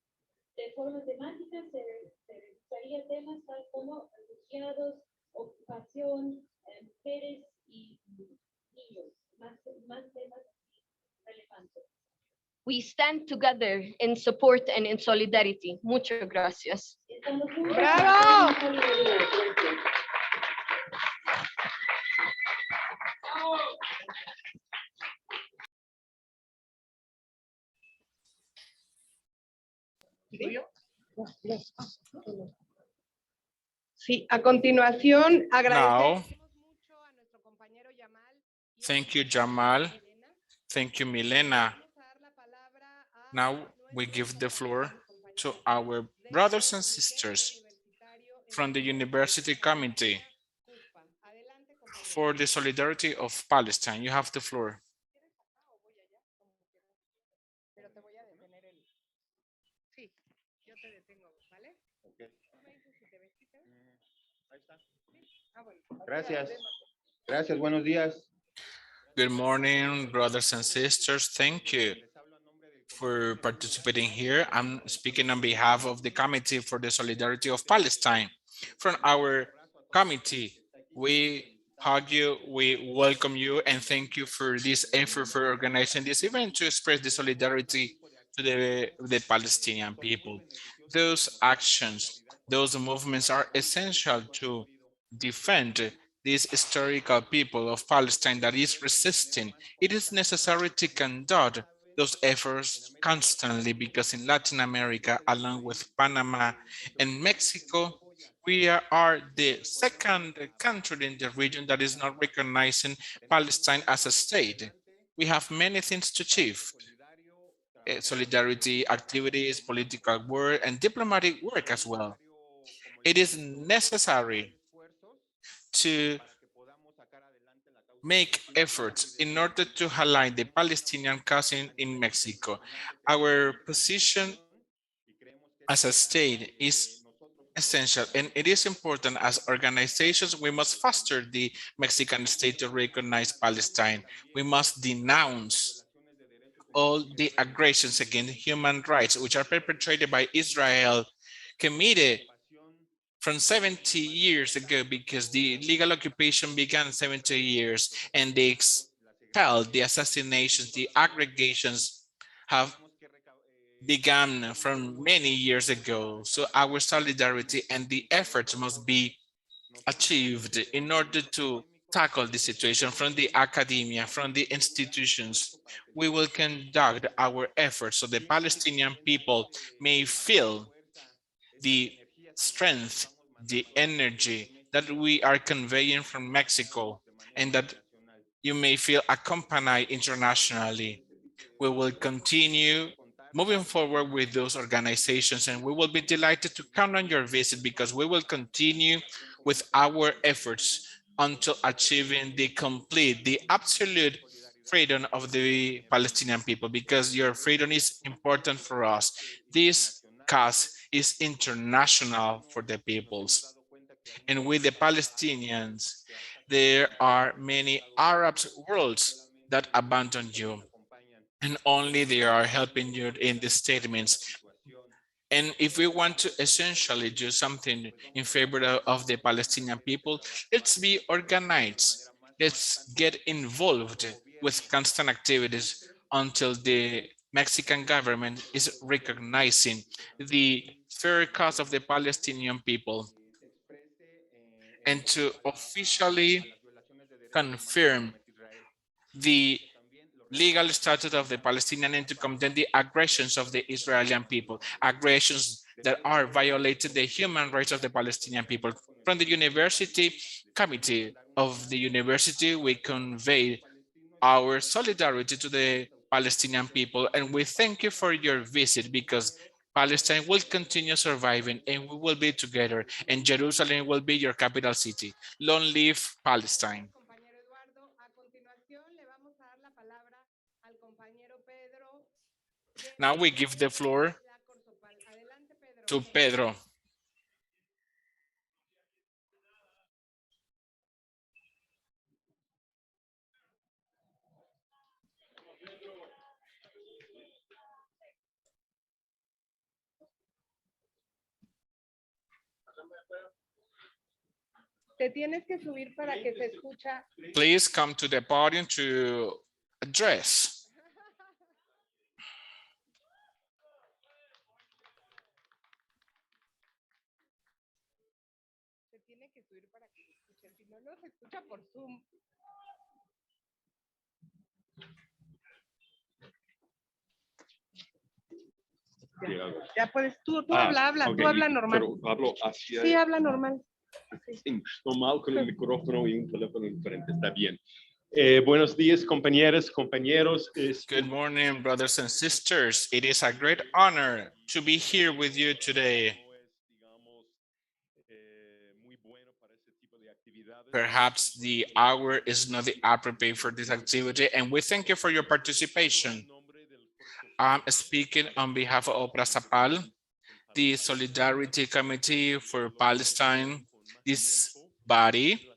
De forma temática se revisaría temas tal como refugiados, ocupación, mujeres y niños, más temas relevantes. We stand together in support and in solidarity. Muchas gracias. Estamos juntos. ¡Bravo! en solidaridad. Sí, a continuación Now, agradecemos mucho a nuestro compañero Yamal. thank you, Jamal. Thank you, Milena. Now we give the floor to our brothers and sisters from the University Committee for the Solidarity of Palestine. You have the floor. Gracias. Gracias, buenos días. Good morning, brothers and sisters. Thank you for participating here. I'm speaking on behalf of the Committee for the Solidarity of Palestine. From our committee, we hug you, we welcome you, and thank you for this effort for organizing this event to express the solidarity to the Palestinian people. Those actions, those movements are essential to defend this historical people of Palestine that is resisting. It is necessary to conduct those efforts constantly because in Latin America, along with Panama and Mexico, we are the second country in the region that is not recognizing Palestine as a state. We have many things to achieve. Solidarity activities, political work, and diplomatic work as well. It is necessary to make efforts in order to highlight the Palestinian cause in Mexico. Our position as a state is essential, and it is important as organizations. We must foster the Mexican state to recognize Palestine. We must denounce all the aggressions against human rights which are perpetrated by Israel, committed from 70 years ago, because the legal occupation began 70 years, and the expel, the assassinations, the aggregations have began from many years ago. So our solidarity and the efforts must be achieved in order to tackle the situation from the academia, from the institutions. We will conduct our efforts so the Palestinian people may feel the strength, the energy that we are conveying from Mexico, and that you may feel accompanied internationally. We will continue moving forward with those organizations, and we will be delighted to count on your visit because we will continue with our efforts until achieving the absolute freedom of the Palestinian people, because your freedom is important for us. This cause is international for the peoples. And with the Palestinians, there are many Arab worlds that abandon you, and only they are helping you in the statements. And if we want to essentially do something in favor of the Palestinian people, let's be organized. Let's get involved with constant activities until the Mexican government is recognizing the fair cause of the Palestinian people, and to officially confirm the legal status of the Palestinian and to condemn the aggressions of the Israeli people, aggressions that are violating the human rights of the Palestinian people. From the university committee of the university, we convey our solidarity to the Palestinian people, and we thank you for your visit, because Palestine will continue surviving and we will be together, and Jerusalem will be your capital city. Long live Palestine. Now we give the floor to Pedro. Te tienes que subir para que se escucha. Please come to the podium to address. Se tiene que subir para que se escuche, si no, no se escucha por Zoom. Ya puedes, tú habla, ok, tú habla normal. Pero hablo hacia... Sí, habla normal. Sí, normal con el micrófono y un teléfono diferente, está bien. Buenos días, compañeras, compañeros. Good morning, brothers and sisters. It is a great honor to be here with you today. Perhaps the hour is not the appropriate for this activity, and we thank you for your participation. I'm speaking on behalf of OBSERVATORIO, the Solidarity Committee for Palestine. This body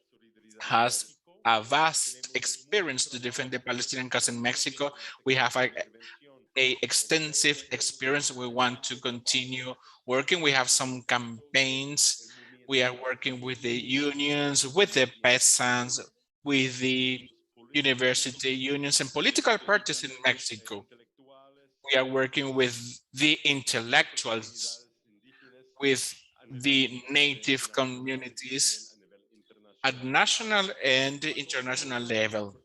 has a vast experience to defend the Palestinian cause in Mexico. We have a extensive experience. We want to continue working. We have some campaigns. We are working with the unions, with the peasants, with the university unions and political parties in Mexico. We are working with the intellectuals, with the native communities at national and international level.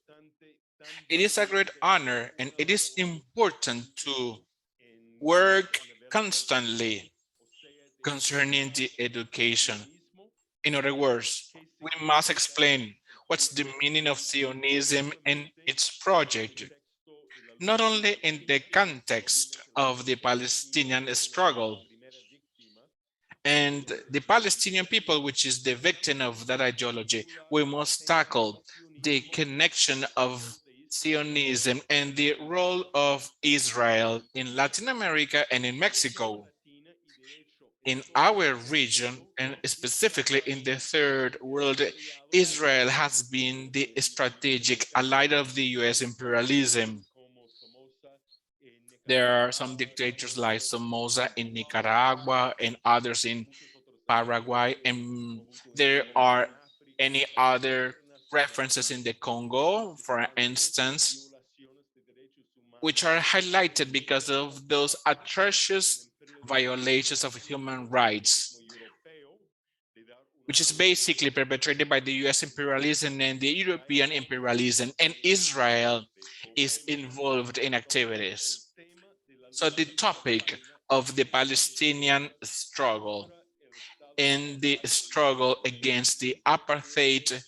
It is a great honor, and it is important to work constantly concerning the education. In other words, we must explain what's the meaning of Zionism and its project, not only in the context of the Palestinian struggle and the Palestinian people, which is the victim of that ideology. We must tackle the connection of Zionism and the role of Israel in Latin America and in Mexico. In our region, and specifically in the third world, Israel has been the strategic ally of the US imperialism. There are some dictators like Somoza in Nicaragua and others in Paraguay, and there are any other references in the Congo, for instance, which are highlighted because of those atrocious violations of human rights, which is basically perpetrated by the US imperialism and the European imperialism, and Israel is involved in activities. So the topic of the Palestinian struggle and the struggle against the apartheid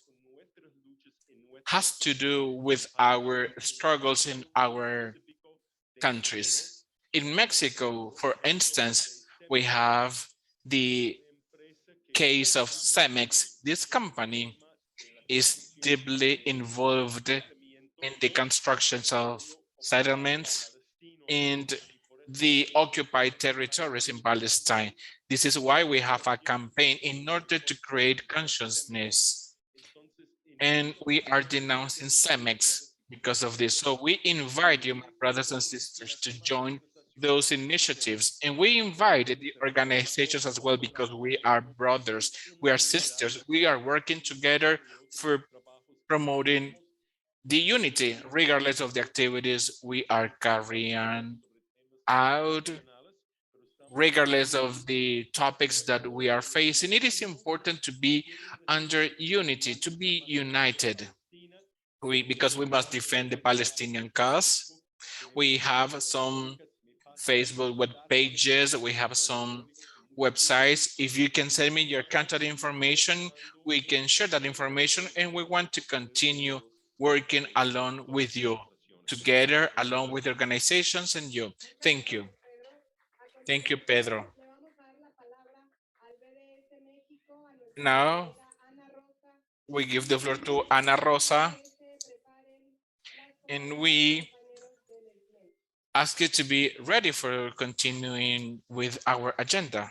has to do with our struggles in our countries. In Mexico, for instance, we have the case of Cemex. This company is deeply involved in the constructions of settlements in the occupied territories in Palestine. This is why we have a campaign in order to create consciousness. And we are denouncing Cemex because of this. So we invite you, my brothers and sisters, to join those initiatives. And we invite the organizations as well, because we are brothers, we are sisters, we are working together for promoting the unity, regardless of the activities we are carrying out, regardless of the topics that we are facing. It is important to be under unity, to be united. Because we must defend the Palestinian cause. We have some Facebook web pages, we have some websites. If you can send me your contact information, we can share that information, and we want to continue working along with you, together, along with organizations and you. Thank you. Thank you, Pedro. Now, we give the floor to Ana Rosa, and we ask you to be ready for continuing with our agenda.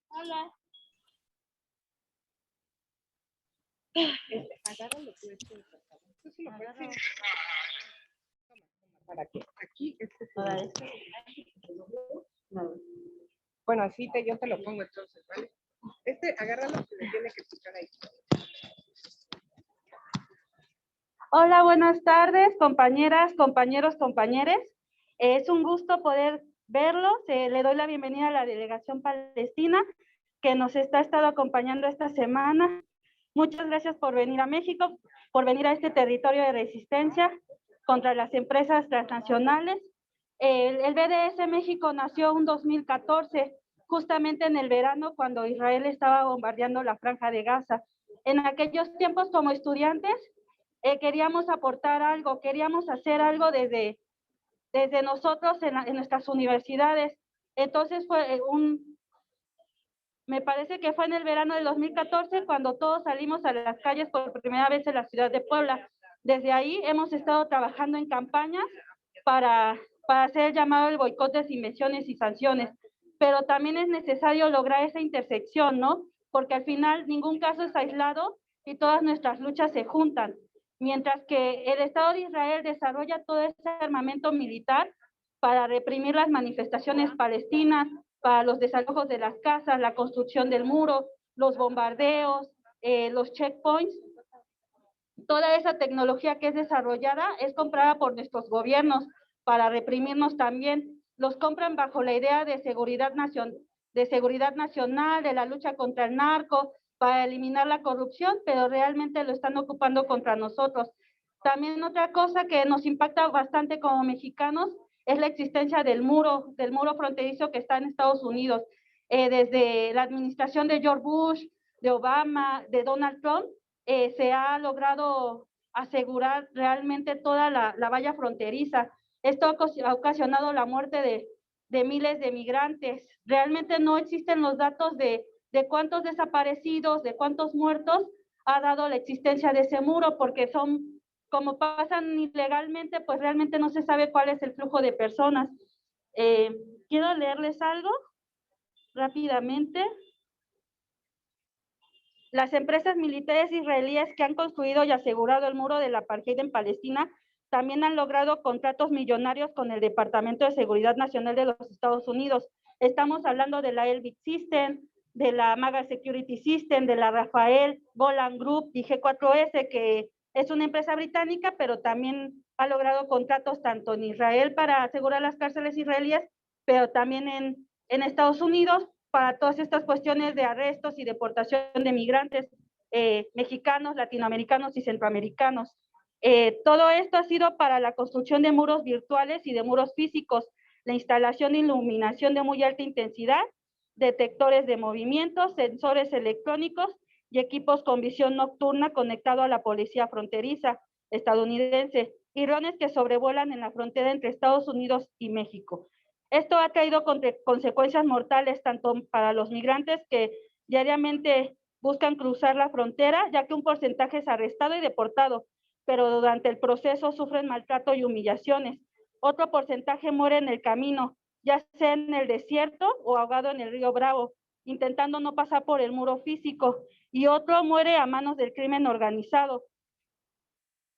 Hola. Agárralo tú, Tú sí lo puedes. ¿Para qué? Aquí, No. Bueno, así yo te lo pongo entonces, ¿vale? Agárralo, que le tiene que picar ahí. Hola, buenas tardes, compañeras, compañeros, compañeres. Es un gusto poder verlos. Le doy la bienvenida a la delegación palestina que nos está estado acompañando esta semana. Muchas gracias por venir a México, por venir a este territorio de resistencia contra las empresas transnacionales. El BDS México nació en 2014, justamente en el verano, cuando Israel estaba bombardeando la Franja de Gaza. En aquellos tiempos, como estudiantes, queríamos aportar algo, queríamos hacer algo desde nosotros en nuestras universidades. Entonces me parece que fue en el verano del 2014 cuando todos salimos a las calles por primera vez en la ciudad de Puebla. Desde ahí hemos estado trabajando en campañas para hacer el llamado al boicot de inversiones y sanciones, pero también es necesario lograr esa intersección, ¿no? Porque al final ningún caso es aislado y todas nuestras luchas se juntan. Mientras que el Estado de Israel desarrolla todo ese armamento militar para reprimir las manifestaciones palestinas, para los desalojos de las casas, la construcción del muro, los bombardeos, los checkpoints, toda esa tecnología que es desarrollada es comprada por nuestros gobiernos para reprimirnos también. Los compran bajo la idea de seguridad nacional, de la lucha contra el narco, para eliminar la corrupción, pero realmente lo están ocupando contra nosotros. También otra cosa que nos impacta bastante como mexicanos es la existencia del muro fronterizo que está en Estados Unidos. Desde la administración de George Bush, de Obama, de Donald Trump, se ha logrado asegurar realmente toda la valla fronteriza. Esto ha ocasionado la muerte de miles de migrantes. Realmente no existen los datos de cuántos desaparecidos, de cuántos muertos ha dado la existencia de ese muro, porque como pasan ilegalmente, pues realmente no se sabe cuál es el flujo de personas. Quiero leerles algo rápidamente. Las empresas militares israelíes que han construido y asegurado el muro del Apartheid en Palestina también han logrado contratos millonarios con el Departamento de Seguridad Nacional de los Estados Unidos. Estamos hablando de la Elbit System, de la Maga Security System, de la Rafael, Golan Group y G4S, que es una empresa británica, pero también ha logrado contratos tanto en Israel para asegurar las cárceles israelíes, pero también en Estados Unidos para todas estas cuestiones de arrestos y deportación de migrantes mexicanos, latinoamericanos y centroamericanos. Todo esto ha sido para la construcción de muros virtuales y de muros físicos, la instalación de iluminación de muy alta intensidad, detectores de movimientos, sensores electrónicos y equipos con visión nocturna conectado a la policía fronteriza estadounidense y drones que sobrevuelan en la frontera entre Estados Unidos y México. Esto ha traído consecuencias mortales tanto para los migrantes que diariamente buscan cruzar la frontera, ya que un porcentaje es arrestado y deportado, pero durante el proceso sufren maltrato y humillaciones. Otro porcentaje muere en el camino, ya sea en el desierto o ahogado en el río Bravo, intentando no pasar por el muro físico, y otro muere a manos del crimen organizado,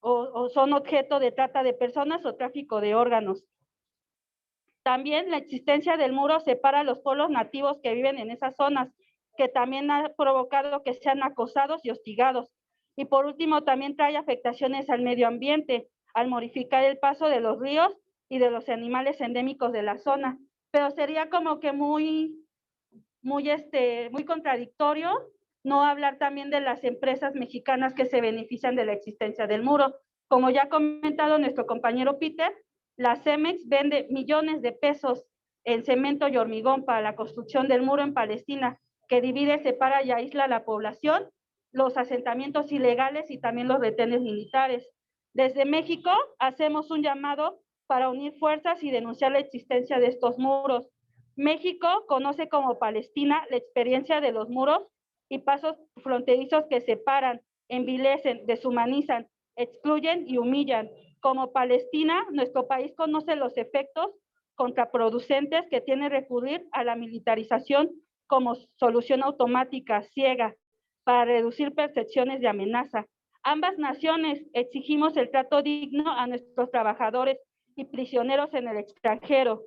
o son objeto de trata de personas o tráfico de órganos. También la existencia del muro separa a los pueblos nativos que viven en esas zonas, que también ha provocado que sean acosados y hostigados. Y por último, también trae afectaciones al medio ambiente, al modificar el paso de los ríos y de los animales endémicos de la zona. Pero sería como que muy contradictorio no hablar también de las empresas mexicanas que se benefician de la existencia del muro. Como ya ha comentado nuestro compañero Peter, la Cemex vende millones de pesos en cemento y hormigón para la construcción del muro en Palestina, que divide, separa y aísla a la población, los asentamientos ilegales y también los retenes militares. Desde México hacemos un llamado para unir fuerzas y denunciar la existencia de estos muros. México conoce como Palestina la experiencia de los muros y pasos fronterizos que separan, envilecen, deshumanizan, excluyen y humillan. Como Palestina, nuestro país conoce los efectos contraproducentes que tiene recurrir a la militarización como solución automática, ciega, para reducir percepciones de amenaza. Ambas naciones exigimos el trato digno a nuestros trabajadores y prisioneros en el extranjero,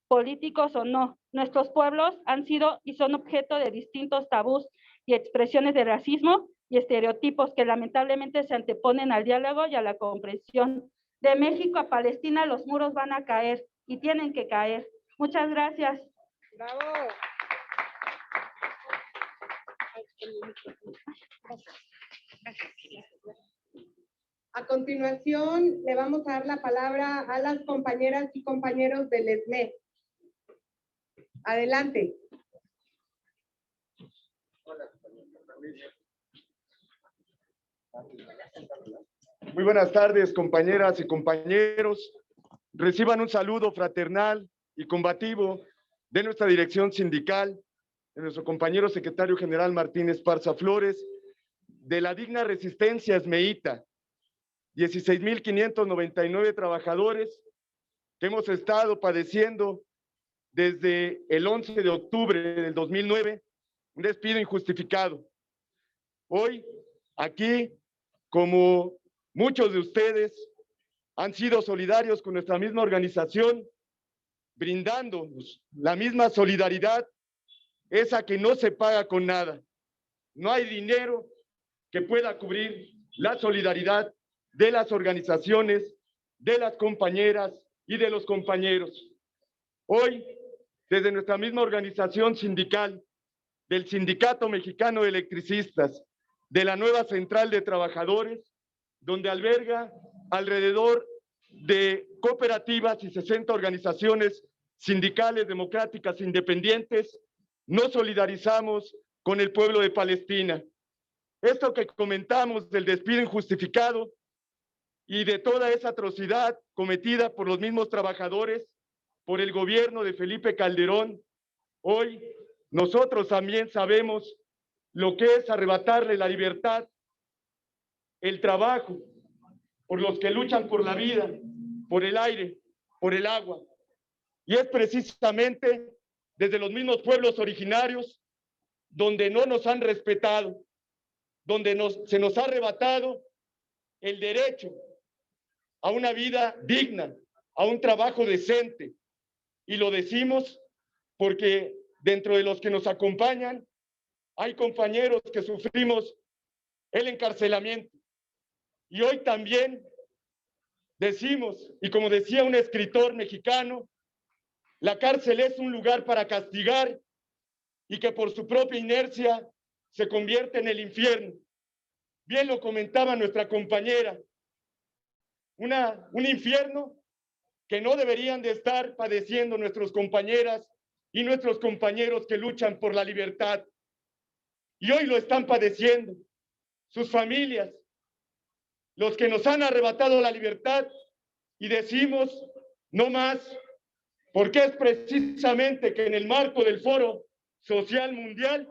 políticos o no. Nuestros pueblos han sido y son objeto de distintos tabús y expresiones de racismo y estereotipos que lamentablemente se anteponen al diálogo y a la comprensión. De México a Palestina los muros van a caer y tienen que caer. Muchas gracias. Bravo. A continuación, le vamos a dar la palabra a las compañeras y compañeros del SME. Adelante. Muy buenas tardes, compañeras y compañeros. Reciban un saludo fraternal y combativo de nuestra dirección sindical, de nuestro compañero secretario general Martín Esparza Flores, de la digna resistencia esmeíta, 16,599 trabajadores que hemos estado padeciendo desde el 11 de octubre del 2009, un despido injustificado. Hoy, aquí, como muchos de ustedes han sido solidarios con nuestra misma organización, brindándonos la misma solidaridad, esa que no se paga con nada. No hay dinero que pueda cubrir la solidaridad de las organizaciones, de las compañeras y de los compañeros. Hoy, desde nuestra misma organización sindical, del Sindicato Mexicano de Electricistas, de la nueva Central de Trabajadores, donde alberga alrededor de cooperativas y 60 organizaciones sindicales democráticas independientes, nos solidarizamos con el pueblo de Palestina. Esto que comentamos del despido injustificado y de toda esa atrocidad cometida por los mismos trabajadores, por el gobierno de Felipe Calderón, hoy nosotros también sabemos lo que es arrebatarle la libertad, el trabajo, por los que luchan por la vida, por el aire, por el agua. Y es precisamente desde los mismos pueblos originarios donde no nos han respetado, donde se nos ha arrebatado el derecho a una vida digna, a un trabajo decente. Y lo decimos porque dentro de los que nos acompañan hay compañeros que sufrimos el encarcelamiento. Y hoy también decimos, y como decía un escritor mexicano, la cárcel es un lugar para castigar y que por su propia inercia se convierte en el infierno. Bien lo comentaba nuestra compañera, un infierno que no deberían de estar padeciendo nuestras compañeras y nuestros compañeros que luchan por la libertad. y hoy lo están padeciendo. Sus familias, los que nos han arrebatado la libertad, y decimos no más, porque es precisamente que en el marco del Foro Social Mundial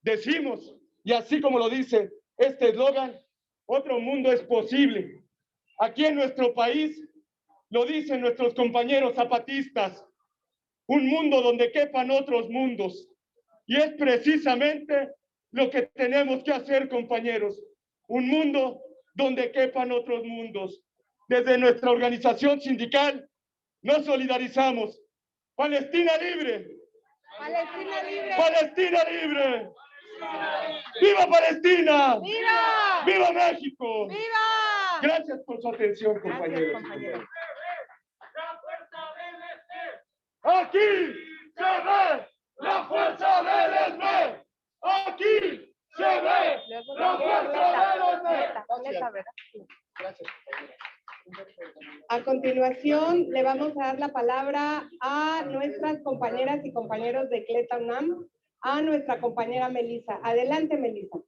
decimos, y así como lo dice este eslogan, otro mundo es posible. Aquí en nuestro país lo dicen nuestros compañeros zapatistas, un mundo donde quepan otros mundos. Y es precisamente lo que tenemos que hacer, compañeros, un mundo donde quepan otros mundos. Desde nuestra organización sindical nos solidarizamos. Palestina libre. Palestina libre. Palestina libre. ¡Viva Palestina! ¡Viva! ¡Viva México! ¡Viva! Gracias por su atención, compañeros. Gracias, compañeros. Aquí se ve la fuerza del ESME. Aquí se ve la fuerza del ESME. Gracias. A continuación, le vamos a dar la palabra a nuestras compañeras y compañeros de Cleta UNAM, a nuestra compañera Melissa. Adelante, Melissa.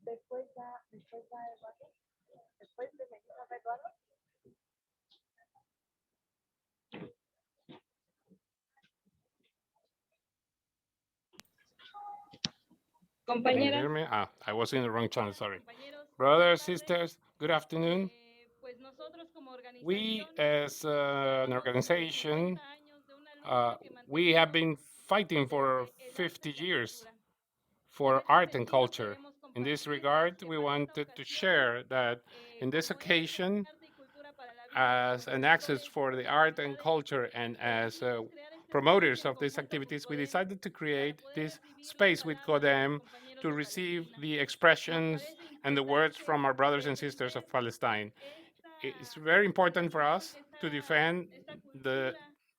Después va Eduardo. Después de Melissa, Eduardo. Can you hear me? I was in the wrong channel, sorry. Brothers, sisters, good afternoon. We, as an organization, we have been fighting for 50 years for art and culture. In this regard, we wanted to share that in this occasion, as an access for the art and culture and as promoters of these activities, we decided to create this space with CODEM to receive the expressions and the words from our brothers and sisters of Palestine. It's very important for us to defend the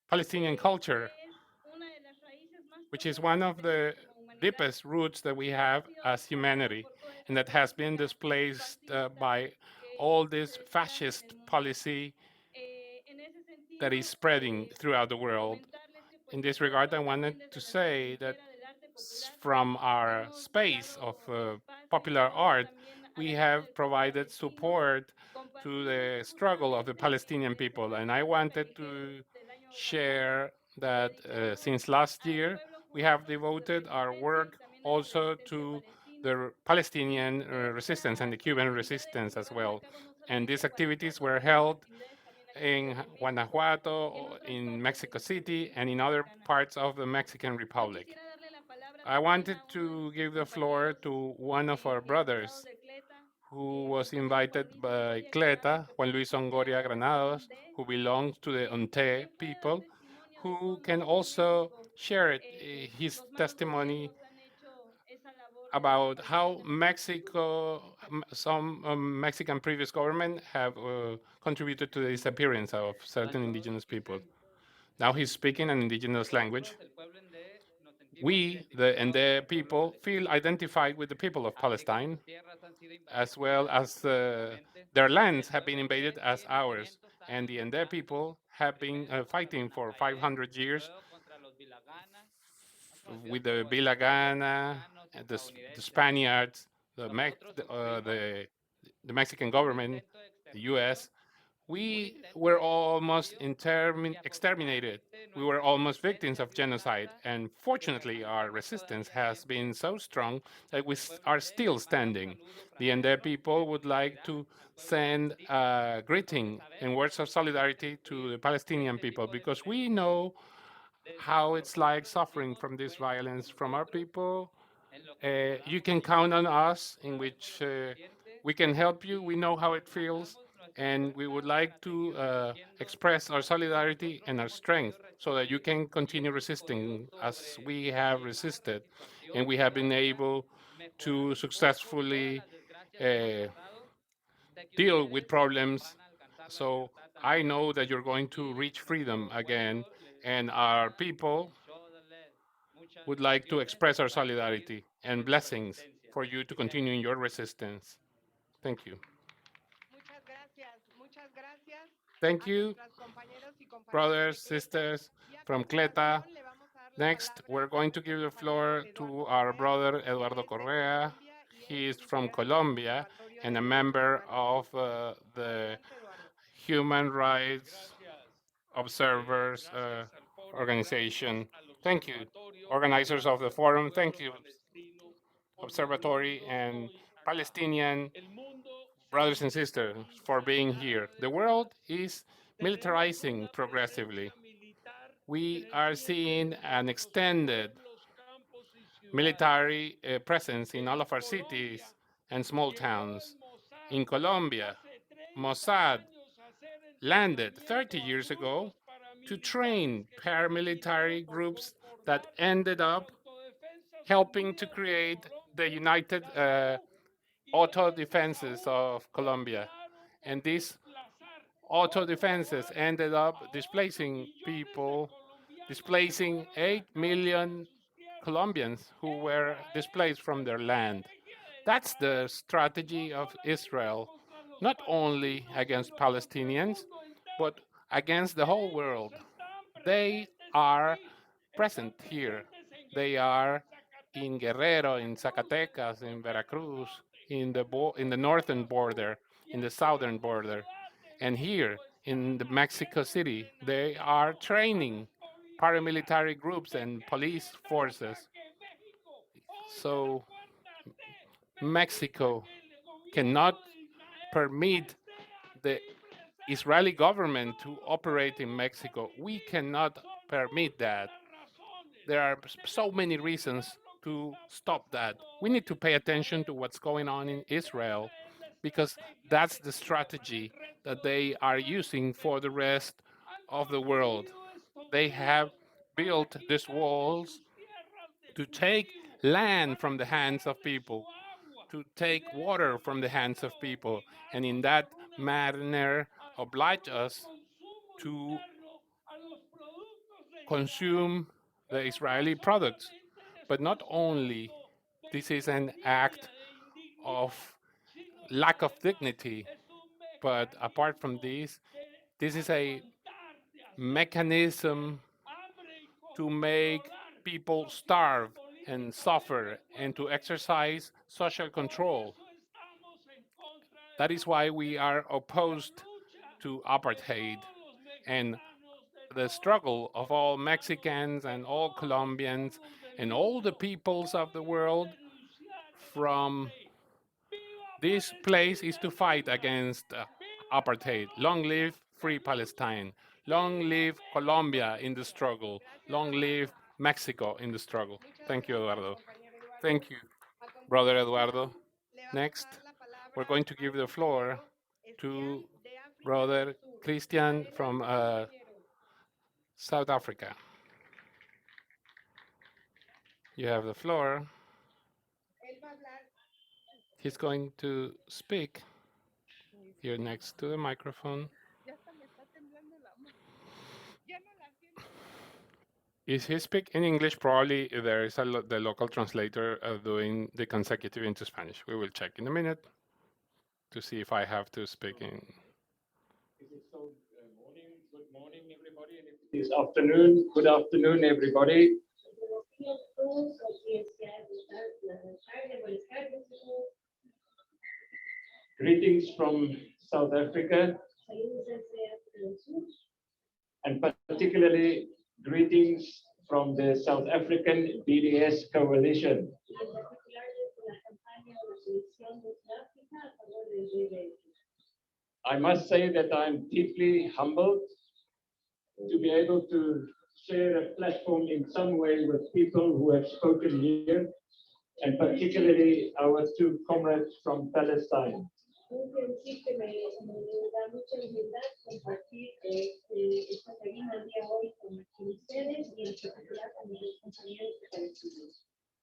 Palestinian culture, which is one of the deepest roots that we have as humanity, and that has been displaced by all this fascist policy that is spreading throughout the world. In this regard, I wanted to say that from our space of popular art, we have provided support to the struggle of the Palestinian people. And I wanted to share that since last year, we have devoted our work also to the Palestinian resistance and the Cuban resistance as well. And these activities were held in Guanajuato, in Mexico City, and in other parts of the Mexican Republic. I wanted to give the floor to one of our brothers who was invited by Cleta, Juan Luis Ongoria Granados, who belongs to the Onte people, who can also share his testimony about how Mexico, some Mexican previous government have contributed to the disappearance of certain indigenous people. Now he's speaking an indigenous language. We, the Ende people, feel identified with the people of Palestine, as well as their lands have been invaded as ours. And the Ende people have been fighting for 500 years with the Vilagana, the Spaniards, the Mexican government, the US. We were almost exterminated. We were almost victims of genocide. And fortunately, our resistance has been so strong that we are still standing. The Ende people would like to send a greeting and words of solidarity to the Palestinian people, because we know how it's like suffering from this violence from our people. You can count on us, in which we can help you. We know how it feels, and we would like to express our solidarity and our strength so that you can continue resisting as we have resisted, and we have been able to successfully deal with problems. So I know that you're going to reach freedom again, and our people would like to express our solidarity and blessings for you to continue in your resistance. Thank you. Thank you, brothers, sisters from Cleta. Next, we're going to give the floor to our brother Eduardo Correa. He is from Colombia and a member of the Human Rights Observers organization. Thank you, organizers of the forum. Thank you, Observatory and Palestinian brothers and sisters, for being here. The world is militarizing progressively. We are seeing an extended military presence in all of our cities and small towns. In Colombia, Mossad landed 30 years ago to train paramilitary groups that ended up helping to create the United Auto Defenses of Colombia. And these auto defenses ended up displacing people, displacing 8 million Colombians who were displaced from their land. That's the strategy of Israel, not only against Palestinians, but against the whole world. They are present here. They are in Guerrero, in Zacatecas, in Veracruz, in the northern border, in the southern border, and here in the Mexico City. They are training paramilitary groups and police forces. So Mexico cannot permit the Israeli government to operate in Mexico. We cannot permit that. There are so many reasons to stop that. We need to pay attention to what's going on in Israel because that's the strategy that they are using for the rest of the world. They have built these walls to take land from the hands of people, to take water from the hands of people, and in that manner oblige us to consume the Israeli products. But not only this is an act of lack of dignity, but apart from this is a mechanism to make people starve and suffer and to exercise social control. That is why we are opposed to apartheid and the struggle of all Mexicans and all Colombians and all the peoples of the world from this place is to fight against apartheid. Long live free Palestine. Long live Colombia in the struggle. Long live Mexico in the struggle. Thank you, Eduardo. Thank you, brother Eduardo. Next, we're going to give the floor to brother Christian from South Africa. You have the floor. He's going to speak here next to the microphone. If he speak in English, probably there is the local translator doing the consecutive into Spanish. We will check in a minute to see if I have to speak in. Good morning, everybody. And if it is afternoon, good afternoon, everybody. Greetings from South Africa, and particularly greetings from the South African BDS coalition. I must say that I'm deeply humbled to be able to share a platform in some way with people who have spoken here, and particularly our two comrades from Palestine.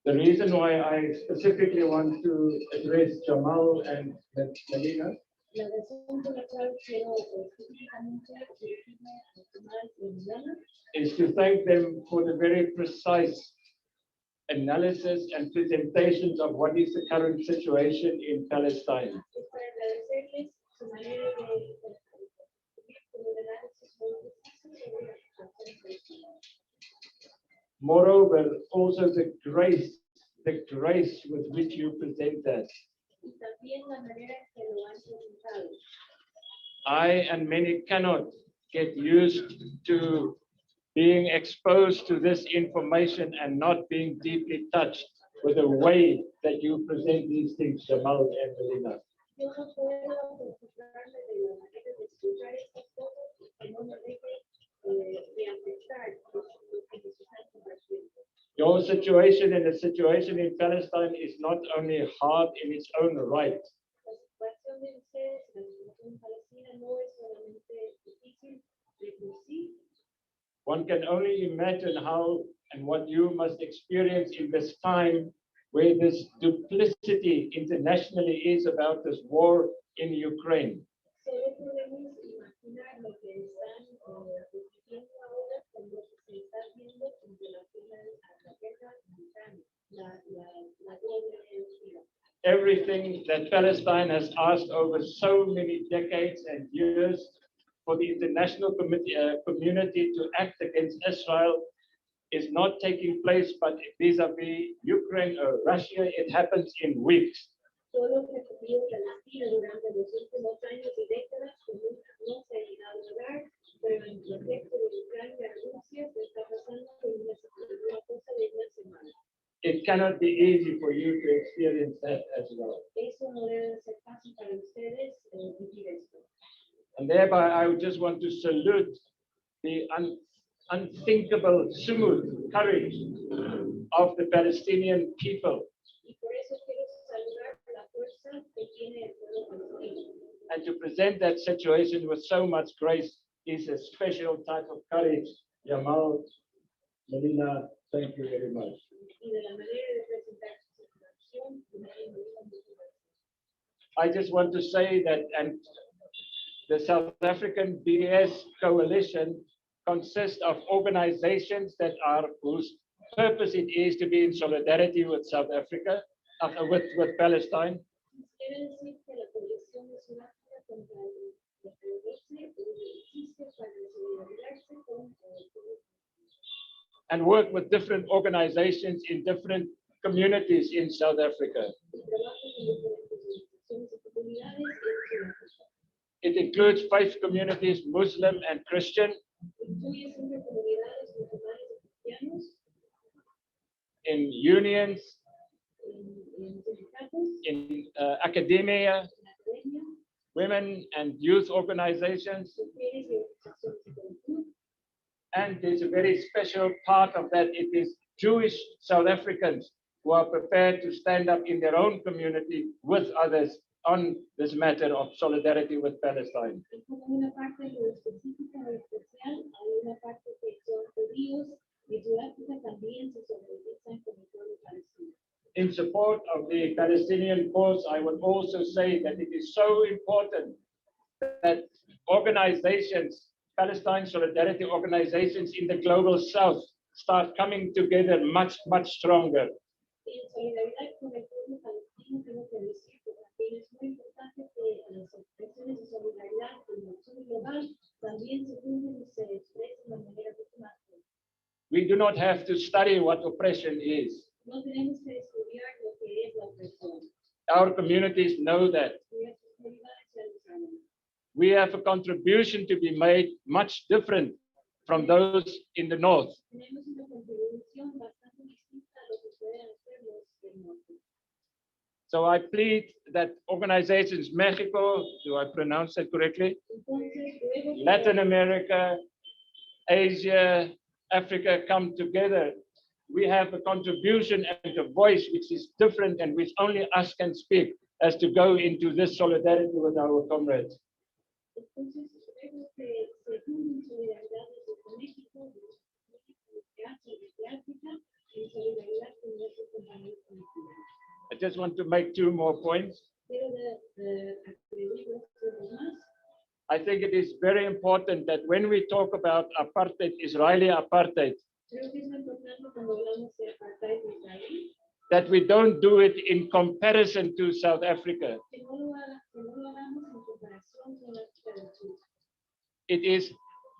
The reason why I specifically want to address Jamal and Melina is to thank them for the very precise analysis and presentations of what is the current situation in Palestine. Moreover, also the grace with which you present us. Y también la manera en que lo han presentado. I and many cannot get used to being exposed to this information and not being deeply touched with the way that you present these things, Jamal and Melina. Yo no puedo acostumbrarme de la manera de escuchar estas cosas que no me deje de afectar lo que se está compartiendo. Your situation and the situation in Palestine is not only hard in its own right. La situación de ustedes, la situación en Palestina no es solamente difícil de por sí. One can only imagine how and what you must experience in this time where this duplicity internationally is about this war in Ukraine. Solo podemos imaginar lo que están viviendo ahora con lo que se está viendo en relación a la guerra en Ucrania, la doble mentira. Everything that Palestine has asked over so many decades and years for the international community to act against Israel is not taking place, but vis-a-vis Ukraine or Russia, it happens in weeks. Solo que se pidió Palestina durante los últimos años y décadas no se ha llegado a lograr, pero en el contexto de Ucrania y Rusia se está pasando por una cosa de una semana. It cannot be easy for you to experience that as well. Eso no debe ser fácil para ustedes vivir esto. And thereby, I would just want to salute the unthinkable, smooth courage of the Palestinian people. Y por eso quiero saludar la fuerza que tiene el pueblo palestino. And to present that situation with so much grace is a special type of courage. Yamal, Melina, thank you very much. Y de la manera de presentar su situación, I just want to say that, and the South African BDS coalition consists of organizations that are whose purpose it is to be in solidarity with South Africa, with Palestine. quiere decir que la coalición de Sudáfrica contra el PDS existe para solidarizarse con And work with different organizations in different communities in South Africa. It includes faith communities, Muslim and Christian, in unions, in academia, women and youth organizations. And there's a very special part of that. It is Jewish South Africans who are prepared to stand up in their own community with others on this matter of solidarity with Palestine. In support of the Palestinian cause, I would also say that it is so important that organizations, Palestine solidarity organizations in the global south start coming together much, much stronger. We do not have to study what oppression is. Our communities know that. We have a contribution to be made much different from those in the north. So I plead that organizations, Mexico, do I pronounce that correctly? Latin America, Asia, Africa come together. We have a contribution and a voice which is different and which only us can speak as to go into this solidarity with our comrades. I just want to make two more points. I think it is very important that when we talk about apartheid, Israeli apartheid, that we don't do it in comparison to South Africa. It is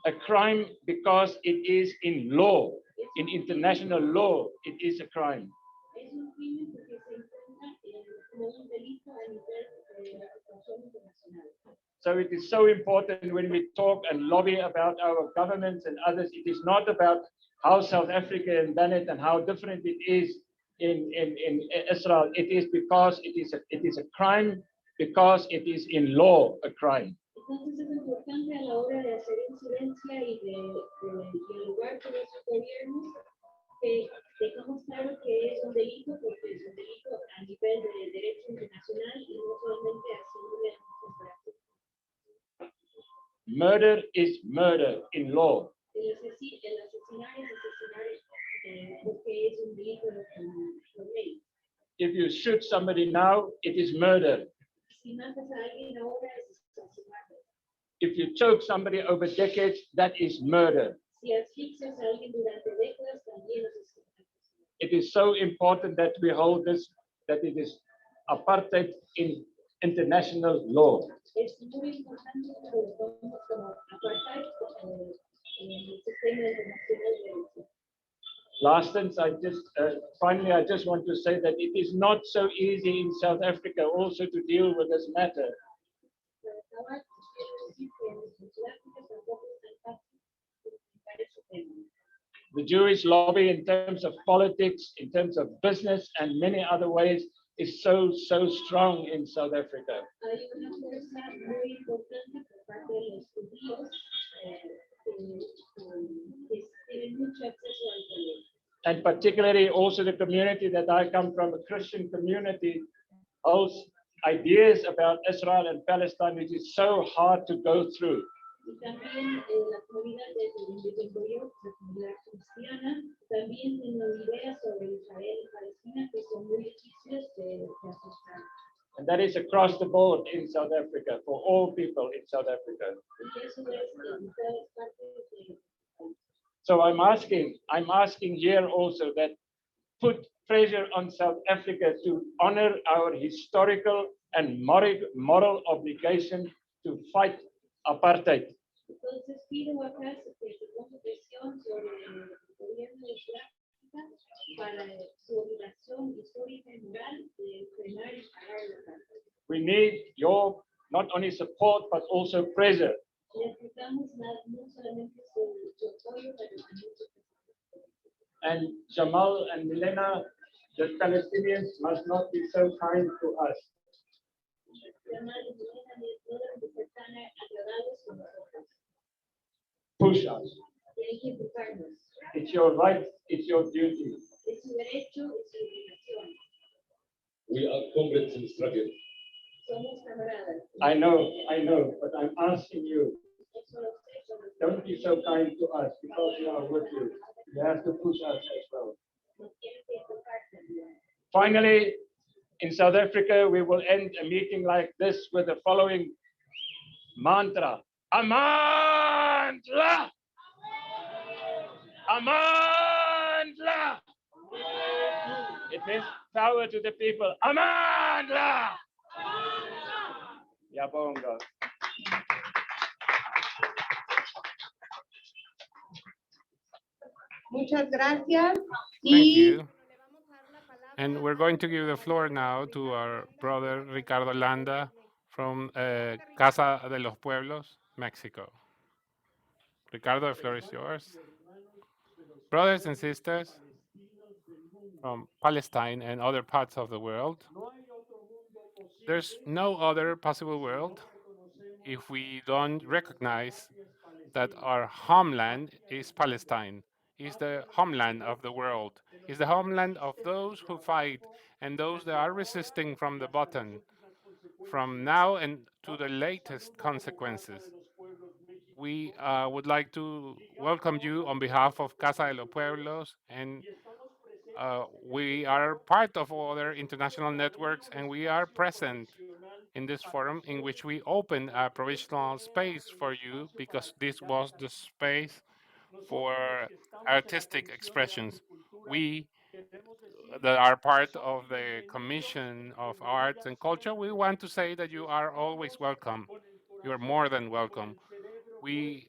a crime because it is in law. in international law, it is a crime. Es un crimen porque se encuentra como un delito a nivel de la situación internacional. So it is so important when we talk and lobby about our governments and others, it is not about how South Africa has done it and how different it is in Israel. It is because it is a crime, because it is in law a crime. Entonces es importante a la hora de hacer incidencia y de dialogar con esos gobiernos que dejamos claro que es un delito porque es un delito a nivel de derecho internacional y no solamente haciéndole a nuestras. Murder is murder in law. El asesinar es asesinar porque es un delito por ley. If you shoot somebody now, it is murder. Si matas a alguien ahora es asesinato. If you choke somebody over decades, that is murder. Si asfixias a alguien durante décadas también es asesinato. It is so important that we hold this, that it is apartheid in international law. Es muy importante que lo tomemos como apartheid en el sistema internacional de derecho. Lastly, finally, I just want to say that it is not so easy in South Africa also to deal with this matter. The Jewish lobby in terms of politics, in terms of business, and many other ways is so strong in South Africa. And particularly also the community that I come from, a Christian community, holds ideas about Israel and Palestine, which is so hard to go through. También la comunidad de donde vengo yo, la comunidad cristiana, también tiene ideas sobre Israel y Palestina que son muy difíciles de aceptar. And that is across the board in South Africa, for all people in South Africa. So I'm asking here also that put pressure on South Africa to honor our historical and moral obligation to fight apartheid. Entonces pido acá que se ponga presión sobre el gobierno de Sudáfrica para su obligación histórica y moral de frenar y parar el apartheid. We need your not only support but also pressure. Necesitamos no solamente su apoyo, pero también su presión. And Jamal and Milena, the Palestinians must not be so kind to us. Push us. It's your right, it's your duty. We are comrades in struggle. I know, but I'm asking you. Don't be so kind to us because we are with you. You have to push us as well. Finally, in South Africa, we will end a meeting like this with the following mantra. Amandla! Amandla! It means power to the people. Amandla! Yabonga. Muchas gracias. Thank you. And we're going to give the floor now to our brother Ricardo Landa from Casa de los Pueblos, Mexico. Ricardo, the floor is yours. Brothers and sisters from Palestine and other parts of the world, there's no other possible world if we don't recognize that our homeland is Palestine, is the homeland of the world, is the homeland of those who fight and those that are resisting from the bottom, from now and to the latest consequences. We would like to welcome you on behalf of Casa de los Pueblos, and we are part of other international networks, and we are present in this forum in which we open a provisional space for you because this was the space for artistic expressions. We that are part of the Commission of Arts and Culture, we want to say that you are always welcome. You are more than welcome. We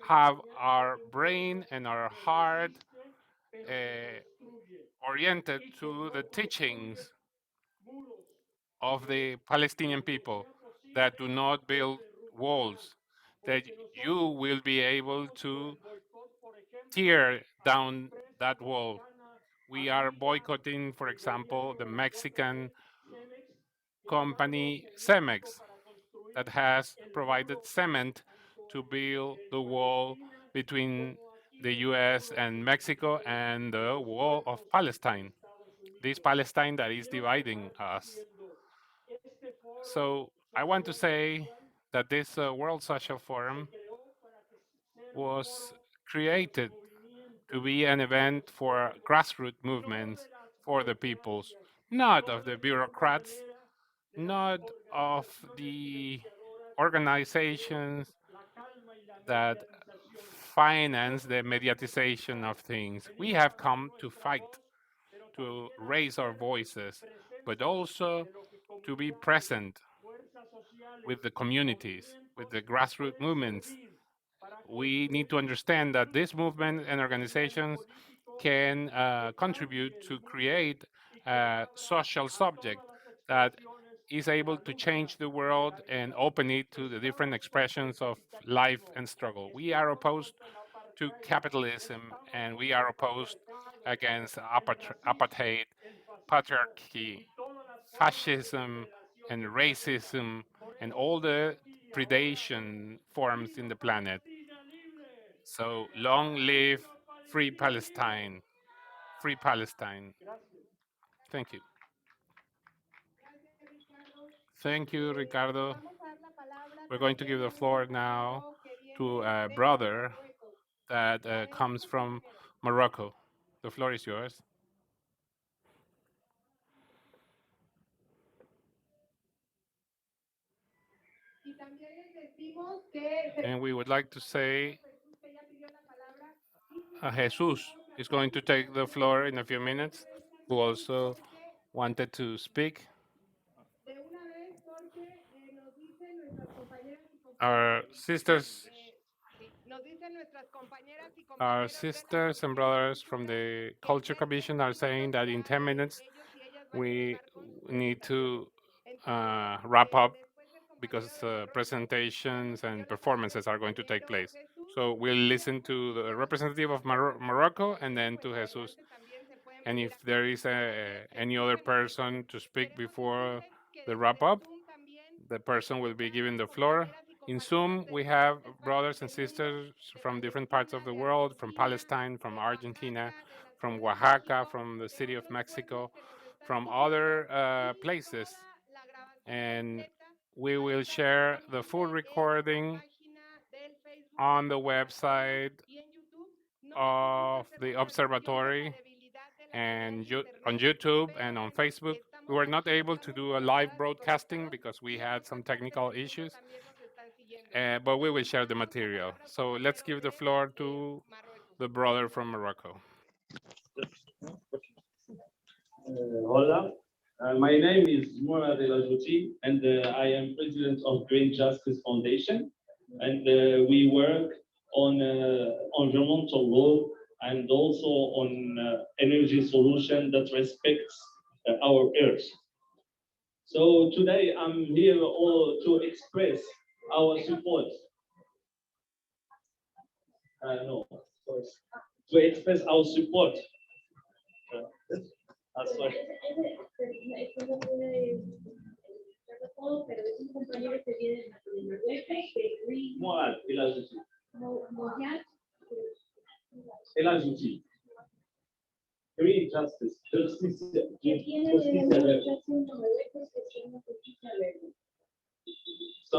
have our brain and our heart oriented to the teachings of the Palestinian people, that do not build walls, that you will be able to tear down that wall. We are boycotting, for example, the Mexican company Cemex that has provided cement to build the wall between the US and Mexico and the wall of Palestine. This Palestine that is dividing us. So I want to say that this World Social Forum was created to be an event for grassroots movements, for the peoples, not of the bureaucrats, not of the organizations that finance the mediatization of things. We have come to fight, to raise our voices, but also to be present with the communities, with the grassroots movements. We need to understand that this movement and organizations can contribute to create a social subject that is able to change the world and open it to the different expressions of life and struggle. We are opposed to capitalism, and we are opposed against apartheid, patriarchy, fascism, and racism, and all the predation forms in the planet. So long live free Palestine. Free Palestine. Thank you. Thank you, Ricardo. We're going to give the floor now to a brother that comes from Morocco. The floor is yours. And we would like to say Jesus is going to take the floor in a few minutes, who also wanted to speak. Our sisters and brothers from the Culture Commission are saying that in 10 minutes we need to wrap up because presentations and performances are going to take place. So we'll listen to the representative of Morocco and then to Jesus. And if there is any other person to speak before the wrap up, the person will be given the floor. In Zoom, we have brothers and sisters from different parts of the world, from Palestine, from Argentina, from Oaxaca, from the city of Mexico, from other places. And we will share the full recording on the website of the observatory and on YouTube and on Facebook. We were not able to do a live broadcasting because we had some technical issues, but we will share the material. So let's give the floor to the brother from Morocco. Hola, my name is Mourad El Ajouti, and I am president of Green Justice Foundation, and we work on environmental law and also on energy solution that respects our earth. So today I'm here all to express our support. To express our support. Sorry. Mourad El Ajouti. El Ajouti. Green Justice. So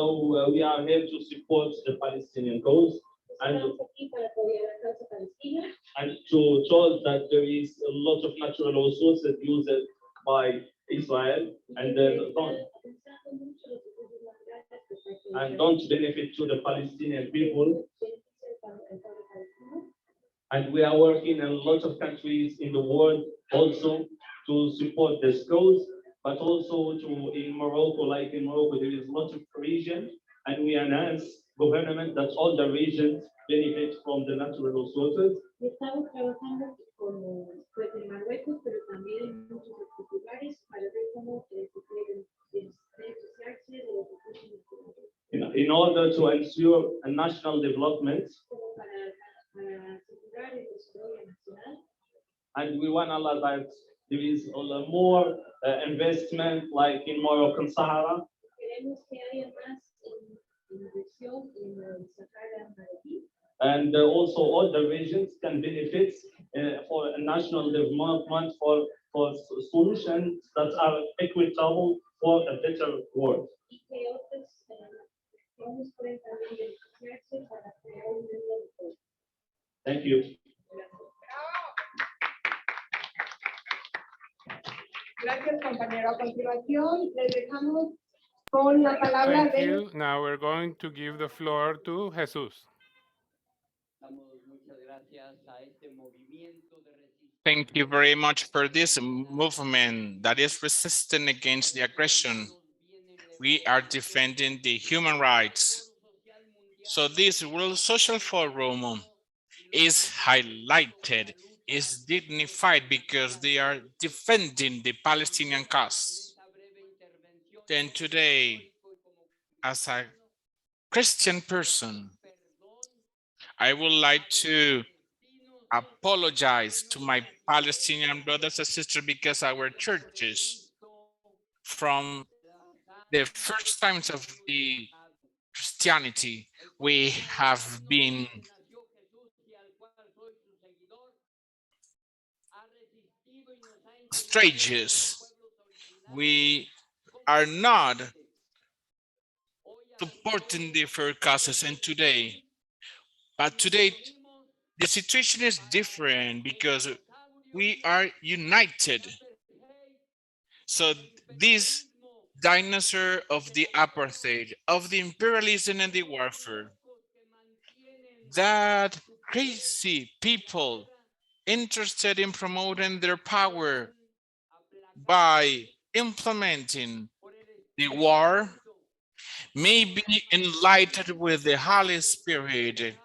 we are here to support the Palestinian cause and to show that there is a lot of natural resources used by Israel and don't benefit to the Palestinian people. And we are working in a lot of countries in the world also to support this cause, but also in Morocco, like in Morocco, there is a lot of region, and we announce government that all the regions benefit from the natural resources. in order to ensure a national development. And we want Allah that there is a lot more investment like in Moroccan Sahara. And also all the regions can benefit for a national development for solutions that are equitable for a better world. Thank you. Gracias, compañero. A continuación, les dejamos con la palabra Thank you. Now we're going to give the floor to Jesus. Thank you very much for this movement that is resisting against the aggression. We are defending the human rights. So this World Social Forum is highlighted, is dignified because they are defending the Palestinian cause. Then today, as a Christian person, I would like to apologize to my Palestinian brothers and sisters because our churches, from the first times of the Christianity, we have been strangers. We are not supporting different causes, and today, the situation is different because we are united. So this dinosaur of the apartheid, of the imperialism and the warfare, that crazy people interested in promoting their power by implementing the war may be enlightened with the Holy Spirit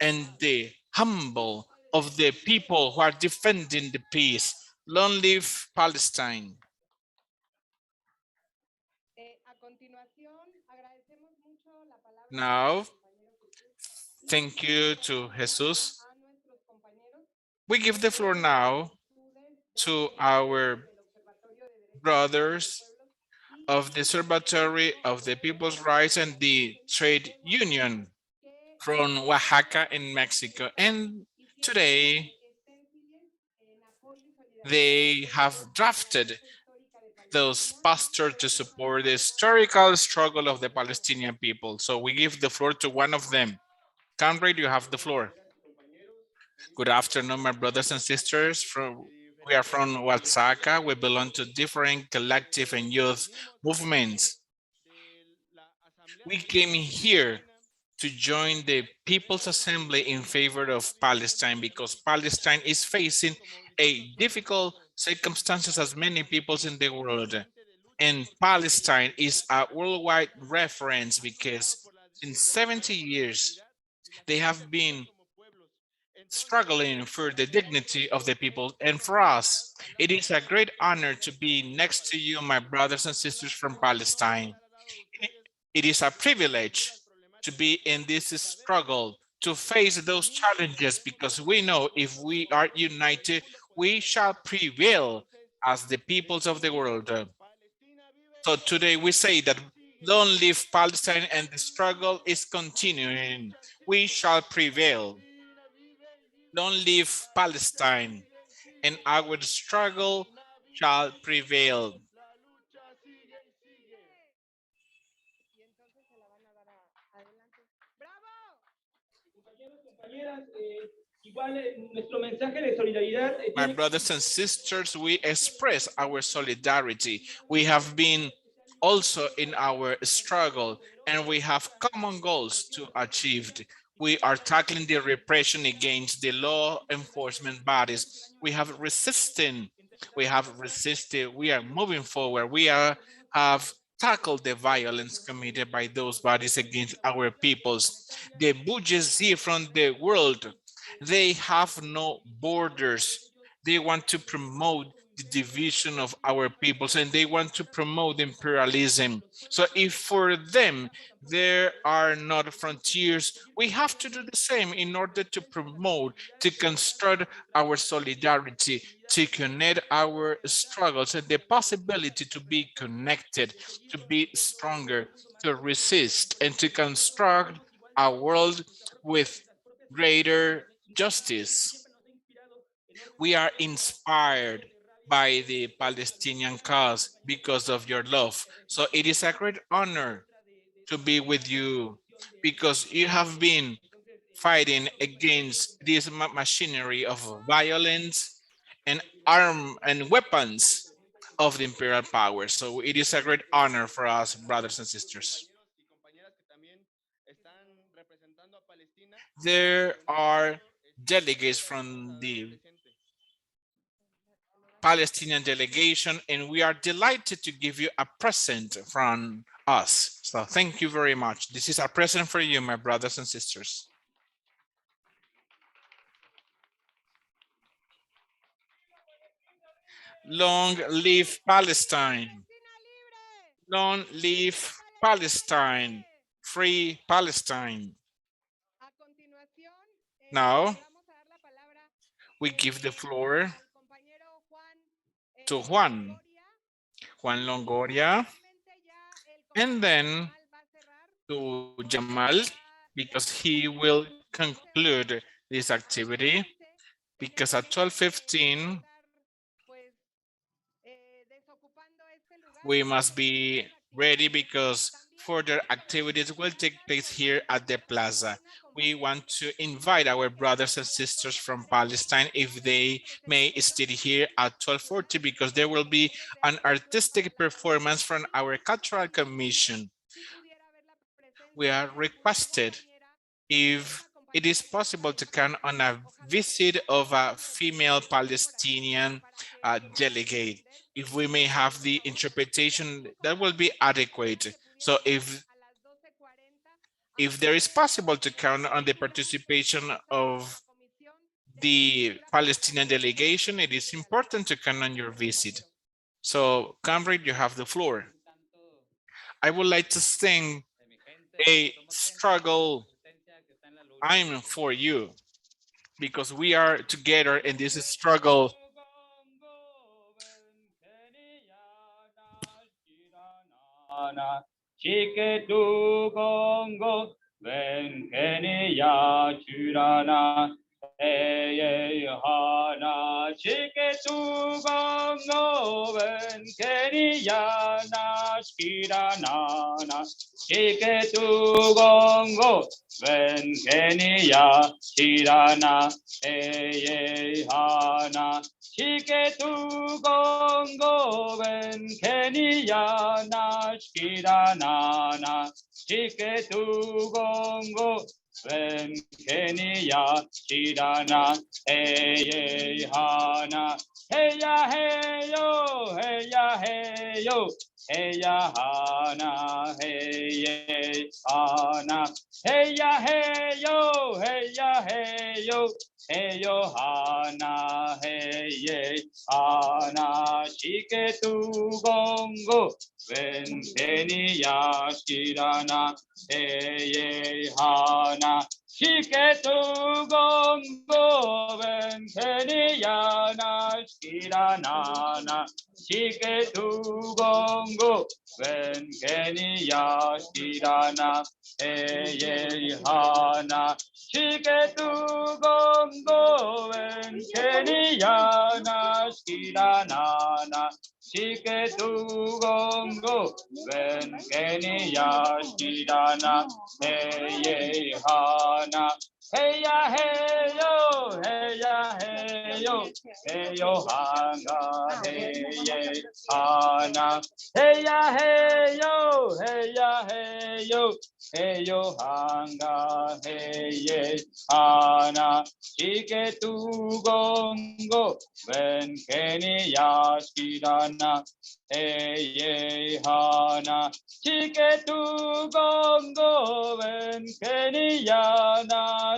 and the humble of the people who are defending the peace. Long live Palestine. Now, thank you to Jesus. We give the floor now to our brothers of the Observatory of the People's Rights and the Trade Union from Oaxaca in Mexico. And today, they have drafted those posters to support the historical struggle of the Palestinian people. So we give the floor to one of them. Conrad, you have the floor. Good afternoon, my brothers and sisters. We are from Oaxaca. We belong to different collective and youth movements. We came here to join the People's Assembly in favor of Palestine because Palestine is facing a difficult circumstances as many peoples in the world. And Palestine is a worldwide reference because in 70 years, they have been struggling for the dignity of the people. And for us, it is a great honor to be next to you, my brothers and sisters from Palestine. It is a privilege to be in this struggle, to face those challenges, because we know if we are united, we shall prevail as the peoples of the world. So today we say that long live Palestine and the struggle is continuing. We shall prevail. Long live Palestine and our struggle shall prevail. My brothers and sisters, we express our solidarity. We have been also in our struggle and we have common goals to achieve. We are tackling the repression against the law enforcement bodies. We have resisted, we are moving forward. We have tackled the violence committed by those bodies against our peoples. The bourgeoisie from the world, they have no borders. They want to promote the division of our peoples, and they want to promote imperialism. So if for them there are not frontiers, we have to do the same in order to promote, to construct our solidarity, to connect our struggles and the possibility to be connected, to be stronger, to resist, and to construct a world with greater justice. We are inspired by the Palestinian cause because of your love. So it is a great honor to be with you because you have been fighting against this machinery of violence and arm and weapons of the imperial power. So it is a great honor for us, brothers and sisters. There are delegates from the Palestinian delegation, and we are delighted to give you a present from us. So thank you very much. This is a present for you, my brothers and sisters. Long live Palestine. Long live Palestine. Free Palestine. Now, we give the floor to Juan Longoria, and then to Jamal, because he will conclude this activity, because at 12:15, we must be ready because further activities will take place here at the plaza. We want to invite our brothers and sisters from Palestine if they may stay here at 12:40 because there will be an artistic performance from our cultural commission. We are requested if it is possible to come on a visit of a female Palestinian delegate. If we may have the interpretation, that will be adequate. So if there is possible to count on the participation of the Palestinian delegation, it is important to count on your visit. So, comrade, you have the floor. I would like to sing a struggle I'm for you, because we are together in this struggle. Chiketu Congo, Ven Kenya Churana, Hana, Chiketu Congo, Ven Kenya Shirana, Chiketu Congo, Ven Kenya Shirana, Hana. Chiketu Congo, Ven Kenya Shirana, Chiketu Congo, Ven Kenya Shirana, Hana, hey yo, Heya Hana, Hana, hey yo, Hey Johanna, hey Hana, Chiketu Gongo, Ven Kenya Shirana, hey Hana, Chiketu Gongo, Ven Kenya Shirana, Chiketu Gongo, Ven Kenya Shirana, hey Hana. Chiketu Gongo, Ven Kenya Shirana, Chiketu Gongo, Ven Kenya Shirana, hey Hana. Hey ya, hey yo, hey ya, hey yo, hanga, hey Hana. Hey ya, hey yo, hey ya, hey yo, hanga, hey Hana. Chiketu Gongo, Ven Kenya Shirana, hey Hana. Chiketu Gongo, Ven Kenya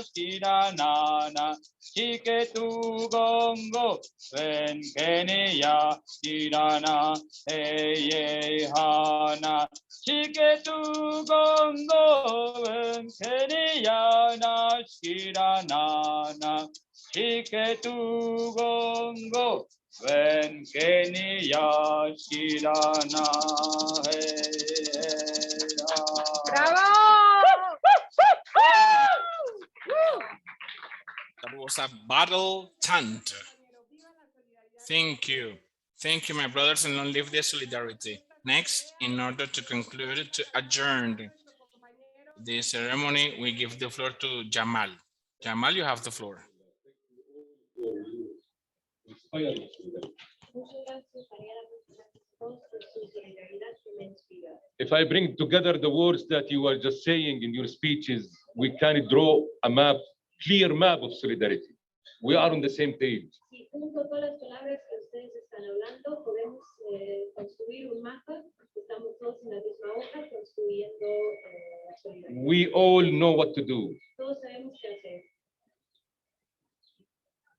shiranana, chiketu gongo, ven kenia, shirana, hey hana, chiketu gongo, ven kenia, shiranana, chiketu gongo, ven kenia, shirana, ¡Bravo! That was a battle chant. Thank you. Thank you, my brothers, and long live the solidarity. Next, in order to conclude, to adjourn the ceremony, we give the floor to Jamal. Jamal, you have the floor. If I bring together the words that you were just saying in your speeches, we can draw a map, clear map of solidarity. We are on the same page. We all know what to do.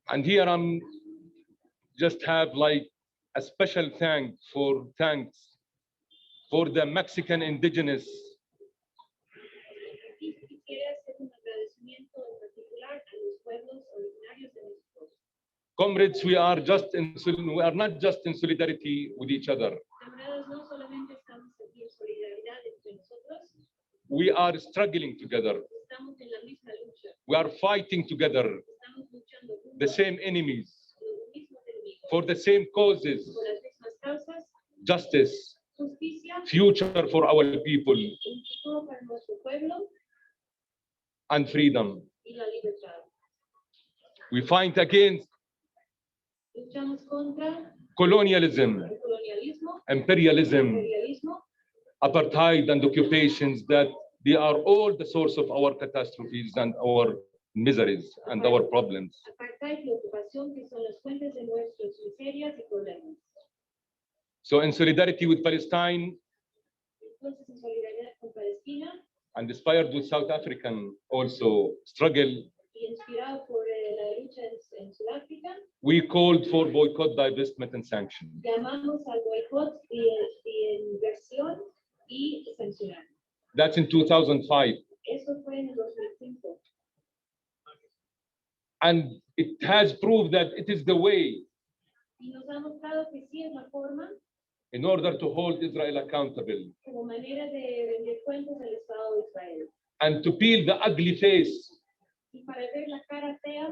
And here I'm just have like a special thanks for the Mexican indigenous comrades. We are not just in solidarity with each other. We are struggling together. We are fighting together. The same enemies for the same causes. Justice, future for our people, and freedom. We fight against colonialism, imperialism, apartheid, and occupations, that they are all the source of our catastrophes and our miseries and our problems. So in solidarity with Palestine, and inspired with South African also struggle, we called for boycott, divestment, and sanction. That's in 2005. And it has proved that it is the way in order to hold Israel accountable and to peel the ugly face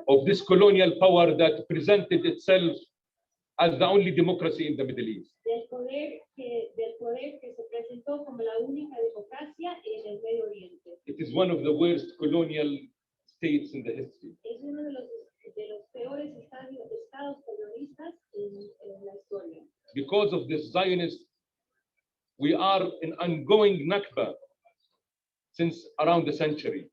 of this colonial power that presented itself as the only democracy in the Middle East. It is one of the worst colonial states in the history. Because of this Zionist, we are in ongoing Nakba since around the century.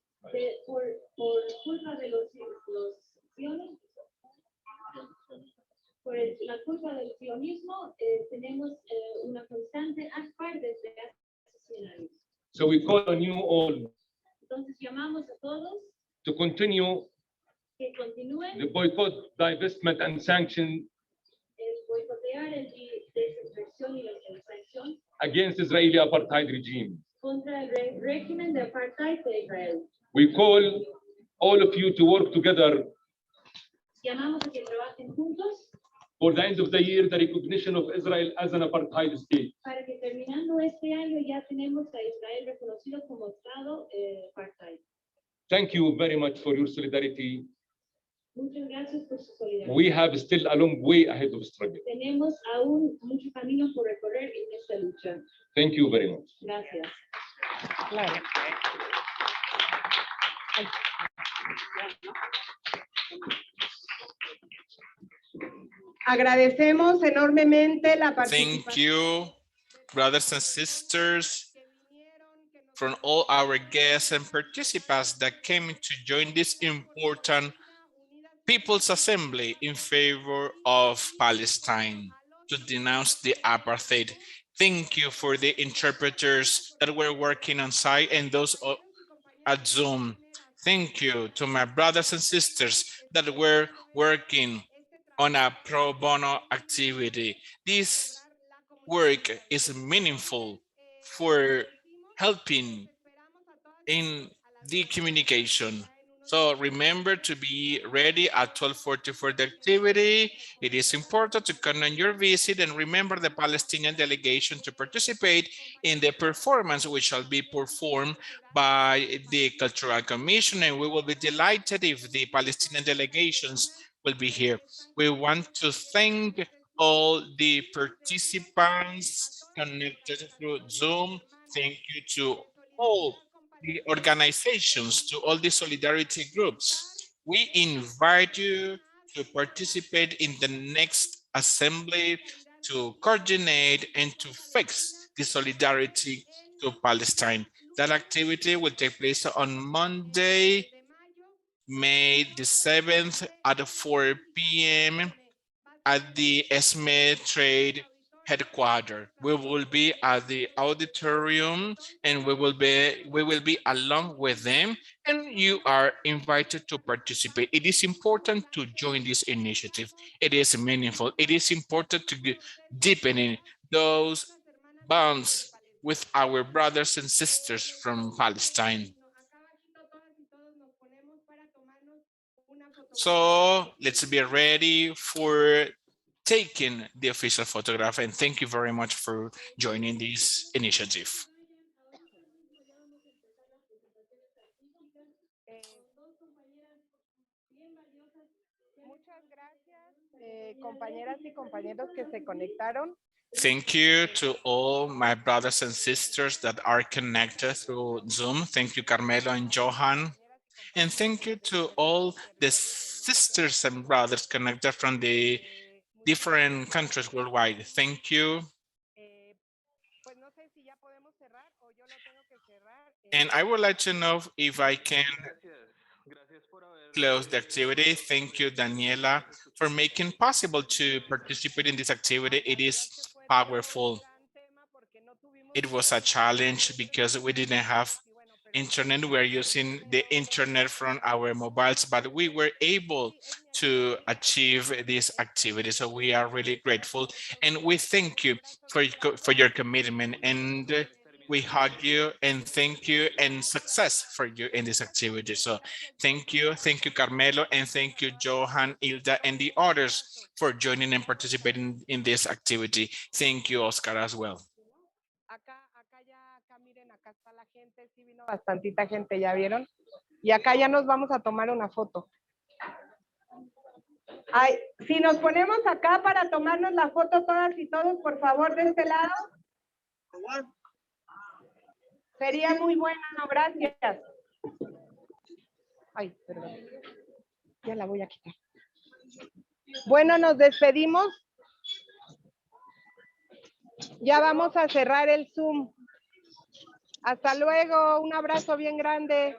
So we call on you all to continue the boycott, divestment, and sanction against Israeli apartheid regime. We call all of you to work together for the end of the year, the recognition of Israel as an apartheid state. Thank you very much for your solidarity. We have still a long way ahead of struggle. Thank you very much. Agradecemos enormemente la participación. Thank you, brothers and sisters, from all our guests and participants that came to join this important People's Assembly in favor of Palestine to denounce the apartheid. Thank you for the interpreters that were working on site and those at Zoom. Thank you to my brothers and sisters that were working on a pro bono activity. This work is meaningful for helping in the communication. So remember to be ready at 12:40 for the activity. It is important to come on your visit and remember the Palestinian delegation to participate in the performance which shall be performed by the Cultural Commission, and we will be delighted if the Palestinian delegations will be here. We want to thank all the participants connected through Zoom. Thank you to all the organizations, to all the solidarity groups. We invite you to participate in the next assembly to coordinate and to fix the solidarity to Palestine. That activity will take place on Monday, May the 7th at 4 p.m. at the ESME Trade headquarters. We will be at the auditorium and we will be along with them, and you are invited to participate. It is important to join this initiative. It is meaningful. It is important to deepen those bonds with our brothers and sisters from Palestine. So let's be ready for taking the official photograph, and thank you very much for joining this initiative. Compañeras y compañeros que se conectaron. Thank you to all my brothers and sisters that are connected through Zoom. Thank you, Carmelo and Johan. And thank you to all the sisters and brothers connected from the different countries worldwide. Thank you. And I would like to know if I can close the activity. Thank you, Daniela, for making possible to participate in this activity. It is powerful. It was a challenge because we didn't have internet. We're using the internet from our mobiles, but we were able to achieve this activity. So we are really grateful, and we thank you for your commitment, and we hug you and thank you and success for you in this activity. So thank you, Carmelo, and thank you, Johan, Hilda, and the others for joining and participating in this activity. Thank you, Oscar, as well. Bastantita gente, ¿ya vieron? Y acá ya nos vamos a tomar una foto. Ay, si nos ponemos acá para tomarnos la foto todas y todos, por favor, de este lado. Sería muy bueno, gracias. Ay, perdón. Ya la voy a quitar. Bueno, nos despedimos. Ya vamos a cerrar el Zoom. Hasta luego, un abrazo bien grande.